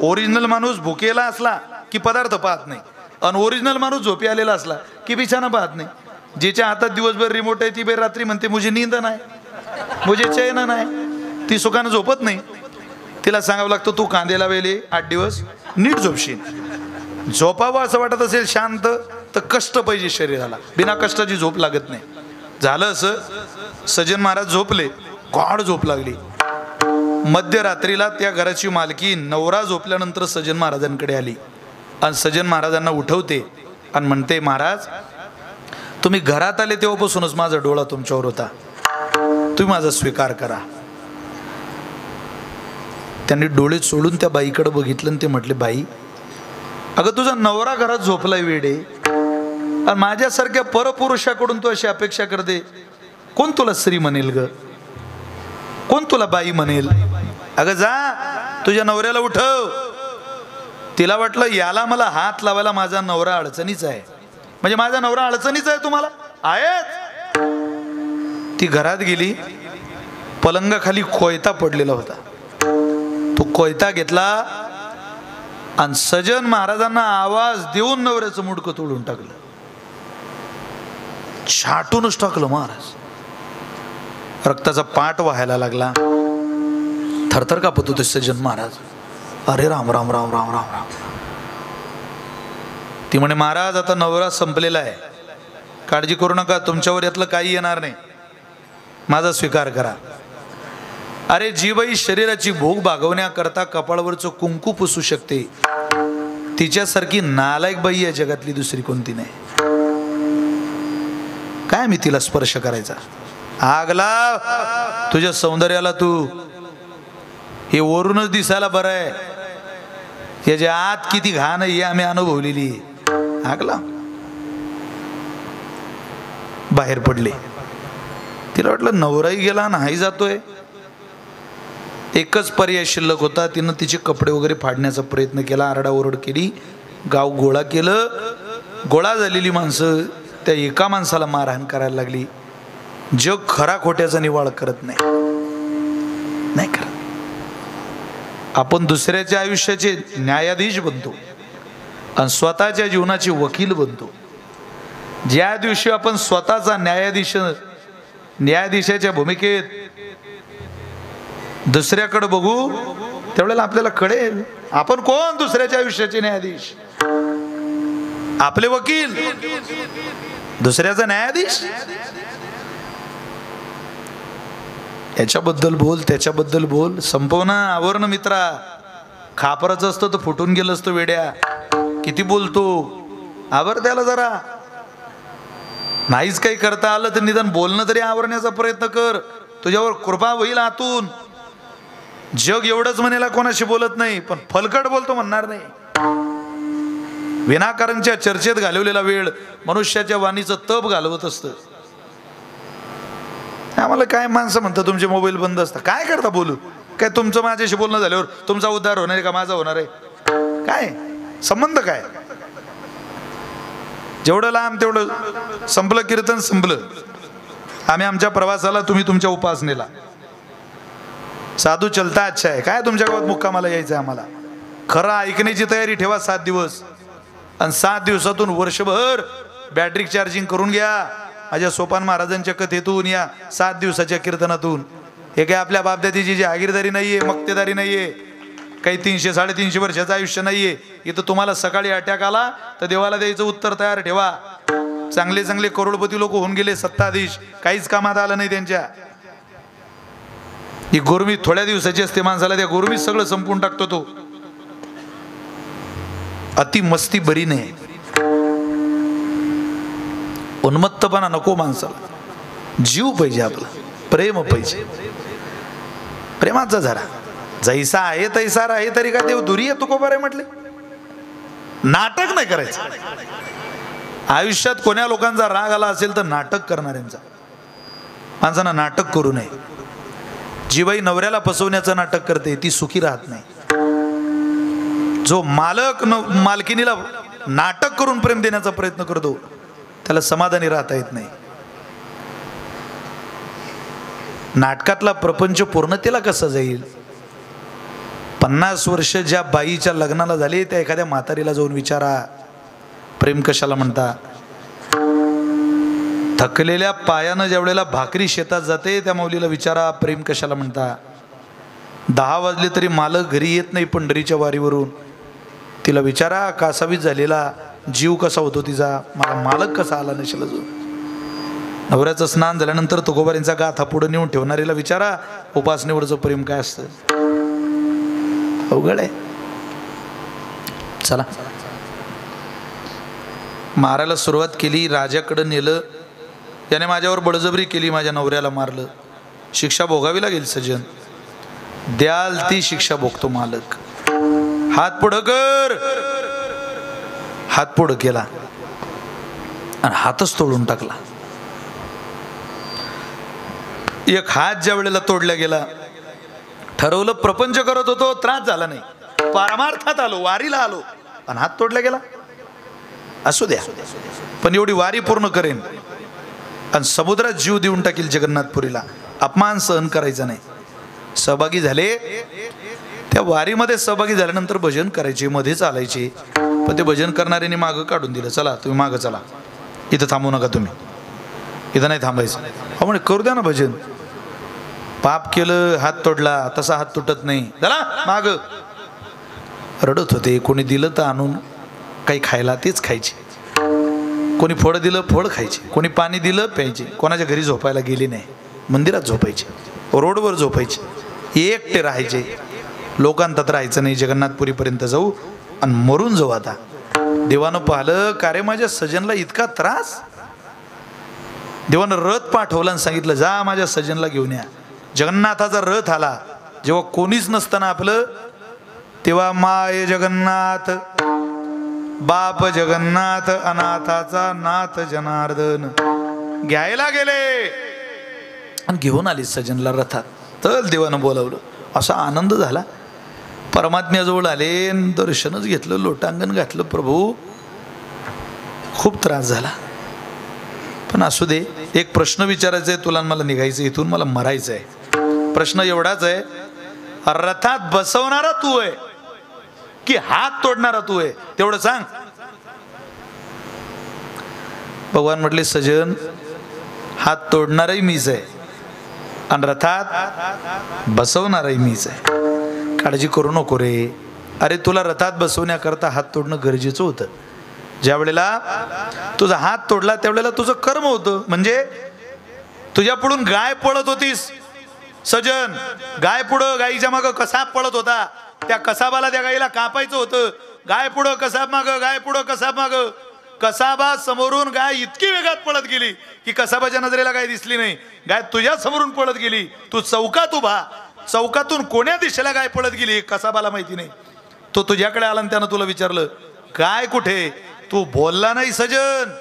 ओरिजिनल माणूस भुकेला असला की पदार्थ पाहत नाही, आणि ओरिजिनल माणूस झोपी आलेला असला की बिछाना पाहत नाही. जिच्या हातात दिवसभर रिमोट आहे ती बेर रात्री म्हणते मुझे नींद नाही, मुझे चैन नाही. ती सुखानं झोपत नाही. तिला सांगावं लागतं तू कांद्याला वेले 8 दिवस नीट झोपशील. झोपावं असं वाटत असेल शांत तर कष्ट पाहिजे शरीराला, बिना कष्टाची झोप लागत नाही. झालं असं, सजन महाराज झोपले, गाढ झोप लागली. मध्यरात्रीला त्या घराची मालकी नवरा झोपल्यानंतर सजन महाराजांकडे आली आणि सजन महाराजांना उठवते आणि म्हणते, महाराज तुम्ही घरात आले तेव्हापासूनच माझा डोळा तुमच्यावर होता, तुम्ही माझा स्वीकार करा. त्यांनी डोळे सोडून त्या बाईकडे बघितलं आणि ते म्हटले, बाई अगं तुझा नवरा घरात झोपलाय वेडे, आणि माझ्यासारख्या परपुरुषाकडून तू अशी अपेक्षा करते, कोण तुला स्त्री म्हणेल ग, कोण तुला बाई म्हणेल. अगं जा तुझ्या नवऱ्याला उठव. तिला वाटलं याला मला हात लावायला माझा नवरा अडचणीच आहे, म्हणजे माझा नवरा अडचणीच आहे तुम्हाला आहेत. ती घरात गेली, पलंगाखाली कोयता पडलेला होता. तो कोयता घेतला आणि सजन महाराजांना आवाज देऊन नवऱ्याचं मुडकं तोडून टाकलं, छाटूनच टाकलं महाराज. रक्ताचा पाट व्हायला लागला. थरथर कापत होते सजन महाराज. अरे राम राम राम राम राम राम. ती म्हणे, महाराज आता नवरा संपलेला आहे, काळजी करू नका, तुमच्यावर यातलं काही येणार नाही, माझा स्वीकार करा. अरे जी बाई शरीराची भोग भागवण्याकरता कपाळावरचं कुंकू पुसू शकते, तिच्यासारखी नालायक बाई या जगातली दुसरी कोणती नाही. काय मी तिला स्पर्श करायचा. आगला तुझ्या सौंदर्याला, तू हे वरूनच दिसायला बरं आहे, याच्या आत किती घाण आहे आम्ही अनुभवलेली. आगला बाहेर पडले. तिला वाटलं नवराही गेला नाही जातोय. एकच पर्याय शिल्लक होता. तिनं तिचे कपडे वगैरे फाडण्याचा प्रयत्न केला, आरडाओरड केली, गाव गोळा केलं. गोळा झालेली माणसं त्या एका माणसाला मारहाण करायला लागली. जग खरा खोट्याचा निवाळ करत नाही करत. आपण दुसऱ्याच्या आयुष्याचे न्यायाधीश बनतो आणि स्वतःच्या जीवनाचे वकील बनतो. ज्या दिवशी आपण स्वतःचा न्यायाधीशाच्या भूमिकेत दुसऱ्याकडे बघू, त्यावेळेला आपल्याला कळेल आपण कोण. दुसऱ्याच्या आयुष्याचे न्यायाधीश, आपले वकील, दुसऱ्याचा न्यायाधीश. याच्याबद्दल बोल, त्याच्याबद्दल बोल, संपवणं आवरणं मित्रा. खापराचं असतं तर फुटून गेलं असतं वेड्या. किती बोलतो, आवर त्याला जरा. नाहीच काही करता आलं तर निदान बोलणं तरी आवरण्याचा प्रयत्न कर, तुझ्यावर कृपा होईल आतून. जग एवढंच म्हणेला कोणाशी बोलत नाही, पण फलकट बोलतो म्हणणार नाही. विनाकारणच्या चर्चेत घालवलेला वेळ मनुष्याच्या वाणीचं तप घालवत असतं. आम्हाला काय माणसं म्हणतात तुमचे मोबाईल बंद असतात, काय करता बोलू, काय तुमचं माझ्याशी बोलणं झाल्यावर तुमचा उद्धार होणार आहे का माझा होणार आहे. काय संबंध काय? जेवढं लांब तेवढं संपलं कीर्तन संपलं. आम्ही आमच्या प्रवासाला, तुम्ही तुमच्या उपासनेला. साधू चलता अच्छा आहे. काय तुमच्या गावात मुक्कामाला यायचं आम्हाला? खरं ऐकण्याची तयारी ठेवा 7 दिवस, आणि 7 दिवसातून वर्षभर बॅटरी चार्जिंग करून घ्या. माझ्या सोपान महाराजांच्या कथेतून, या 7 दिवसाच्या कीर्तनातून. हे काय आपल्या बापदादीची जहागीरदारी नाहीये, मक्तेदारी नाहीये, काही 300-350 वर्षाचं आयुष्य नाहीये. इथं तुम्हाला सकाळी अटॅक आला तर देवाला द्यायचं उत्तर तयार ठेवा. चांगले चांगले करोडपती लोक होऊन गेले, सत्ताधीश, काहीच कामात आलं नाही त्यांच्या. ही गोरमी थोड्या दिवसाची असते माणसाला, त्या गोरमीत सगळं संपून टाकतो तो. अति मस्ती बरी नाही, उन्मत्तपणा नको माणसाला. जीव पाहिजे आपला, प्रेम पाहिजे. प्रेमाचा जरा जैसा आहे तैसा राहे तरी का देव दुरी आहे, तुकोबा रे म्हटले. नाटक नाही करायचं आयुष्यात. कोण्या लोकांचा राग आला असेल तर नाटक करणाऱ्यांचा. माणसानं नाटक करू नये. जी बाई नवऱ्याला फसवण्याचं नाटक करते ती सुखी राहत नाही. जो मालक मालकिनीला नाटक करून प्रेम देण्याचा प्रयत्न करतो त्याला समाधानी राहता येत नाही. नाटकातला प्रपंच पूर्णतेला कसा जाईल? 50 वर्ष ज्या बाईच्या लग्नाला झाले त्या एखाद्या म्हातारीला जाऊन विचारा, प्रेम कशाला म्हणता? थकलेल्या पायानं ज्या वेळेला भाकरी शेतात जाते त्या माऊलीला विचारा, प्रेम कशाला म्हणता? 10 वाजले तरी मालक घरी येत नाही पंढरीच्या वारीवरून, तिला विचारा कासावीस झालेला जीव कसा होतो तिचा, मला मालक कसा आला नसेल अजून. नवऱ्याचं स्नान झाल्यानंतर तुकोबारींचा गाथा पुढे नेऊन ठेवणारीला विचारा उपासनेवरचं प्रेम काय असतं. अवघड आहे. चला, मारायला सुरुवात केली, राजाकडे नेलं. याने माझ्यावर बळजबरी केली, माझ्या नवऱ्याला मारलं. शिक्षा भोगावी लागेल सज्जन, द्याल ती शिक्षा भोगतो मालक. हात पुढं कर. हात पुढं केला आणि हातच तोडून टाकला. एक हात ज्या वेळेला तोडला गेला, ठरवलं प्रपंच करत होतो, त्रास झाला नाही, पारमार्थात आलो, वारीला आलो, आणि हात तोडला गेला. असू द्या, पण एवढी वारी पूर्ण करेन आणि समुद्रात जीव देऊन टाकील जगन्नाथपुरीला. अपमान सहन करायचा नाही. सहभागी झाले, त्या वारीमध्ये सहभागी झाल्यानंतर भजन करायचे, मध्ये चालायचे. पण ते भजन करणाऱ्यांनी मागं काढून दिलं. चला तुम्ही मागं चला, इथं थांबू नका, तुम्ही इथं नाही थांबायचं. हो म्हणे, करू द्या ना भजन. पाप केलं, हात तोडला, तसा हात तुटत नाही, चला माग. रडत होते. कोणी दिलं तर आणून काही खायला तेच खायचे, कोणी फळ दिलं फळ खायचे, कोणी पाणी दिलं प्यायचे. कोणाच्या घरी झोपायला गेले नाही, मंदिरात झोपायचे, रोडवर झोपायचे, एकटे राहायचे. लोकांतात राहायचं नाही. जगन्नाथपुरीपर्यंत जाऊ आणि मरून जाऊ. आता देवानं पाहिलं का रे माझ्या सजनला इतका त्रास. देवानं रथ पाठवला आणि सांगितलं जा माझ्या सजनला घेऊन या. जगन्नाथाचा रथ आला. जेव्हा कोणीच नसताना आपलं, तेव्हा माय जगन्नाथ, बाप जगन्नाथ, अनाथाचा नाथ जनार्दन घ्यायला गेले आणि घेऊन आली सजनला रथात. तर देवानं बोलावलं. असा आनंद झाला. परमात्म्याजवळ आले, दर्शनच घेतलं, लोटांगण घातलं. प्रभू खूप त्रास झाला, पण असू दे. एक प्रश्न विचारायचा आहे तुला आणि मला, निघायचं इथून, मला मरायचं आहे. प्रश्न एवढाच आहे, रथात बसवणारा तू आहे की हात तोडणारा तू आहे, तेवढं सांग. भगवान म्हटले, सजन हात तोडणारही मीच आहे आणि रथात बसवणारही मीच आहे. काळजी करू नको रे. अरे तुला रथात बसवण्याकरता हात तोडणं गरजेचं होतं. ज्या वेळेला तुझा हात तोडला त्यावेळेला तुझं कर्म होतं. म्हणजे तुझ्या पुढून गाय पळत होतीस सजन, गाय पुढं, गाईच्या मागं कसाब पळत होता. त्या कसाबाला त्या गाईला कापायचं होतं. गाय पुढं कसाब मागं, गाय पुढं कसाब मागं. कसाबा समोरून गाय इतकी वेगात पळत गेली की कसाबाच्या नजरेला गाय दिसली नाही. गाय तुझ्या समोरून पळत गेली. तू चौकात उभा, चौकातून कोण्या दिशेला गाय पळत गेली कसाबाला माहिती नाही. तो तुझ्याकडे आला आणि त्यानं तुला विचारलं गाय कुठे. तू बोलला नाही सजन,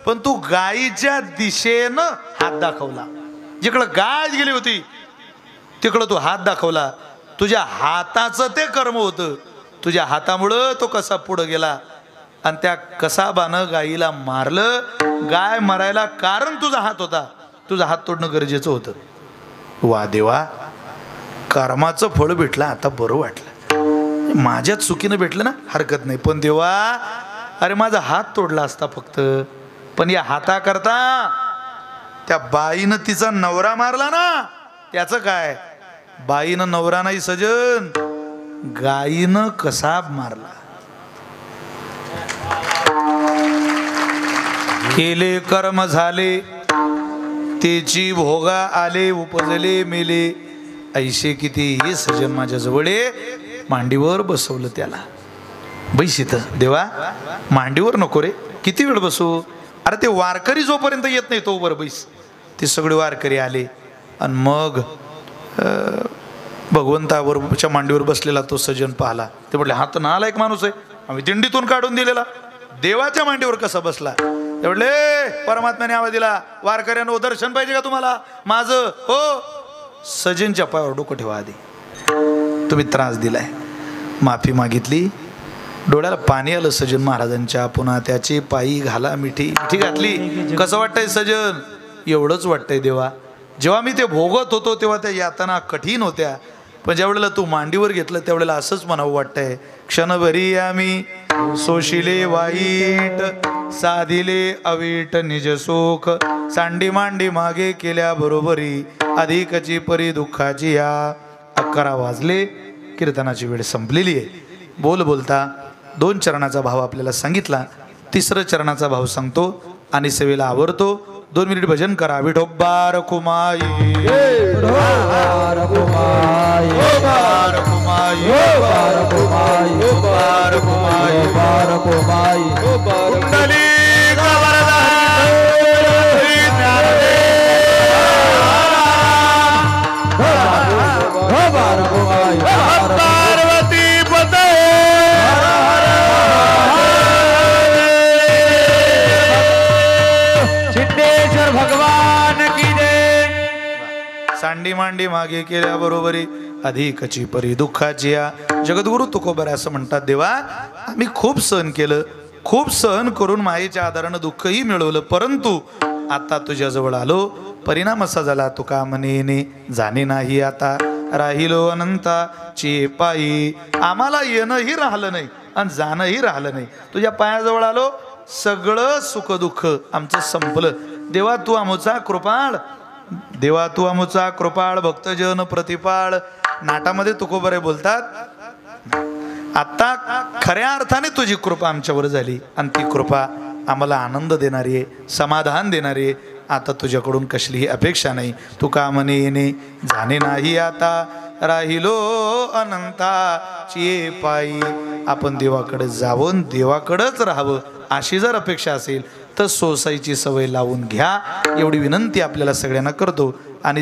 पण तू गायीच्या दिशेनं हात दाखवला. जिकडं गाय गेली होती तिकडं तू हात दाखवला. तुझ्या हाताचं ते कर्म होतं. तुझ्या हातामुळं तो कसा पुढं गेला आणि त्या कसाबानं गाईला मारलं. गाय मारायला कारण तुझा हात होता, तुझा हात तोडणं गरजेचं होतं. वा देवा, कर्माचं फळ भेटलं, आता बरं वाटलं. माझ्याच चुकीनं भेटलं ना, हरकत नाही. पण देवा, अरे माझा हात तोडला असता फक्त, पण या हाताकरता त्या बाईनं तिचा नवरा मारला ना, त्याचं काय? बाईनं नवरा नाही सजन, गाईनं कसाब मारला. केले कर्म झाले, तेची भोगा आले, उपजले मेले. ऐशे किती हे सजन माझ्या जवळ मांडीवर बसवलं त्याला. बैस इथं देवा, मांडीवर नको रे, किती वेळ बसू? अरे ते वारकरी जोपर्यंत येत नाही तोवर बैस. ते सगळे वारकरी आले आणि मग भगवंतावरच्या मांडीवर बसलेला तो सजन पाहला. ते म्हटले, हा तर नालायक माणूस आहे, आम्ही दिंडीतून काढून दिलेला, देवाच्या मांडीवर कसा बसला? ते म्हटले, परमात्म्याने आवाज दिला, वारकऱ्यांनो दर्शन पाहिजे का तुम्हाला माझं? हो. सजनच्या पायावर डोकं ठेवा आधी, तुम्ही त्रास दिलाय. माफी मागितली, डोळ्याला पाणी आलं सजन महाराजांच्या. पुन्हा त्याची पायी घाला मिठी घातली. कसं वाटतंय सजन? एवढंच वाटतंय देवा, जेव्हा मी ते भोगत होतो तेव्हा त्या यातना कठीण होत्या, पण ज्या वेळेला तू मांडीवर घेतलं त्यावेळेला असंच म्हणावं वाटतंय, क्षणभरी आम्ही सोशिले वाईट, साधिले अवीट निज सुख, सांडी मांडी मागे केल्या बरोबरी, अधिकची परी दुःखाची या. 11 वाजले, कीर्तनाची वेळ संपलेली आहे. बोल बोलता 2 चरणाचा भाव आपल्याला सांगितला, 3रं चरणाचा भाव सांगतो आणि सेवेला आवरतो. 2 मिनिट भजन करा. विठोबार कुमाई, बार कुमाई, बार कुमाई, बार कुमाई, बार कुमाई, बार कुमाई, कुंडली बार कुमाई, पार्वती पते सिद्धेश्वर भगवान की जय. सांडी मांडी मागे केल्या बरोबरी, अधिकची परी दुःखाची या. जगद्गुरु तुकोबर असं म्हणतात, देवा आम्ही खूप सहन केलं, खूप सहन करून मायेच्या आधारानं दुःखही मिळवलं, परंतु आता तुझ्या जवळ आलो, परिणाम असा झाला, तुका मनेने जाणे नाही आता, राहिलो अनंताची पायी. आम्हाला येणंही राहिलं नाही आणि जाणंही राहिलं नाही. तुझ्या पायाजवळ आलो, सगळं सुख दुःख आमचं संपलं. देवा तू आमचा कृपाळ, देवा तू आमचा कृपाळ, भक्तजन प्रतिपाळ. नाटामध्ये तुकोबरे बोलतात, आता खऱ्या अर्थाने तुझी कृपा आमच्यावर झाली आणि ती कृपा आम्हाला आनंद देणारी आहे, समाधान देणारी आहे. आता तुझ्याकडून कसलीही अपेक्षा नाही. तुका मने येणे जाणे नाही आता, राहिलो अनंताची पायी. आपण देवाकडे जावं, देवाकडंच राहावं अशी जर अपेक्षा असेल तर सोसायची सवय लावून घ्या, एवढी विनंती आपल्याला सगळ्यांना करतो. आणि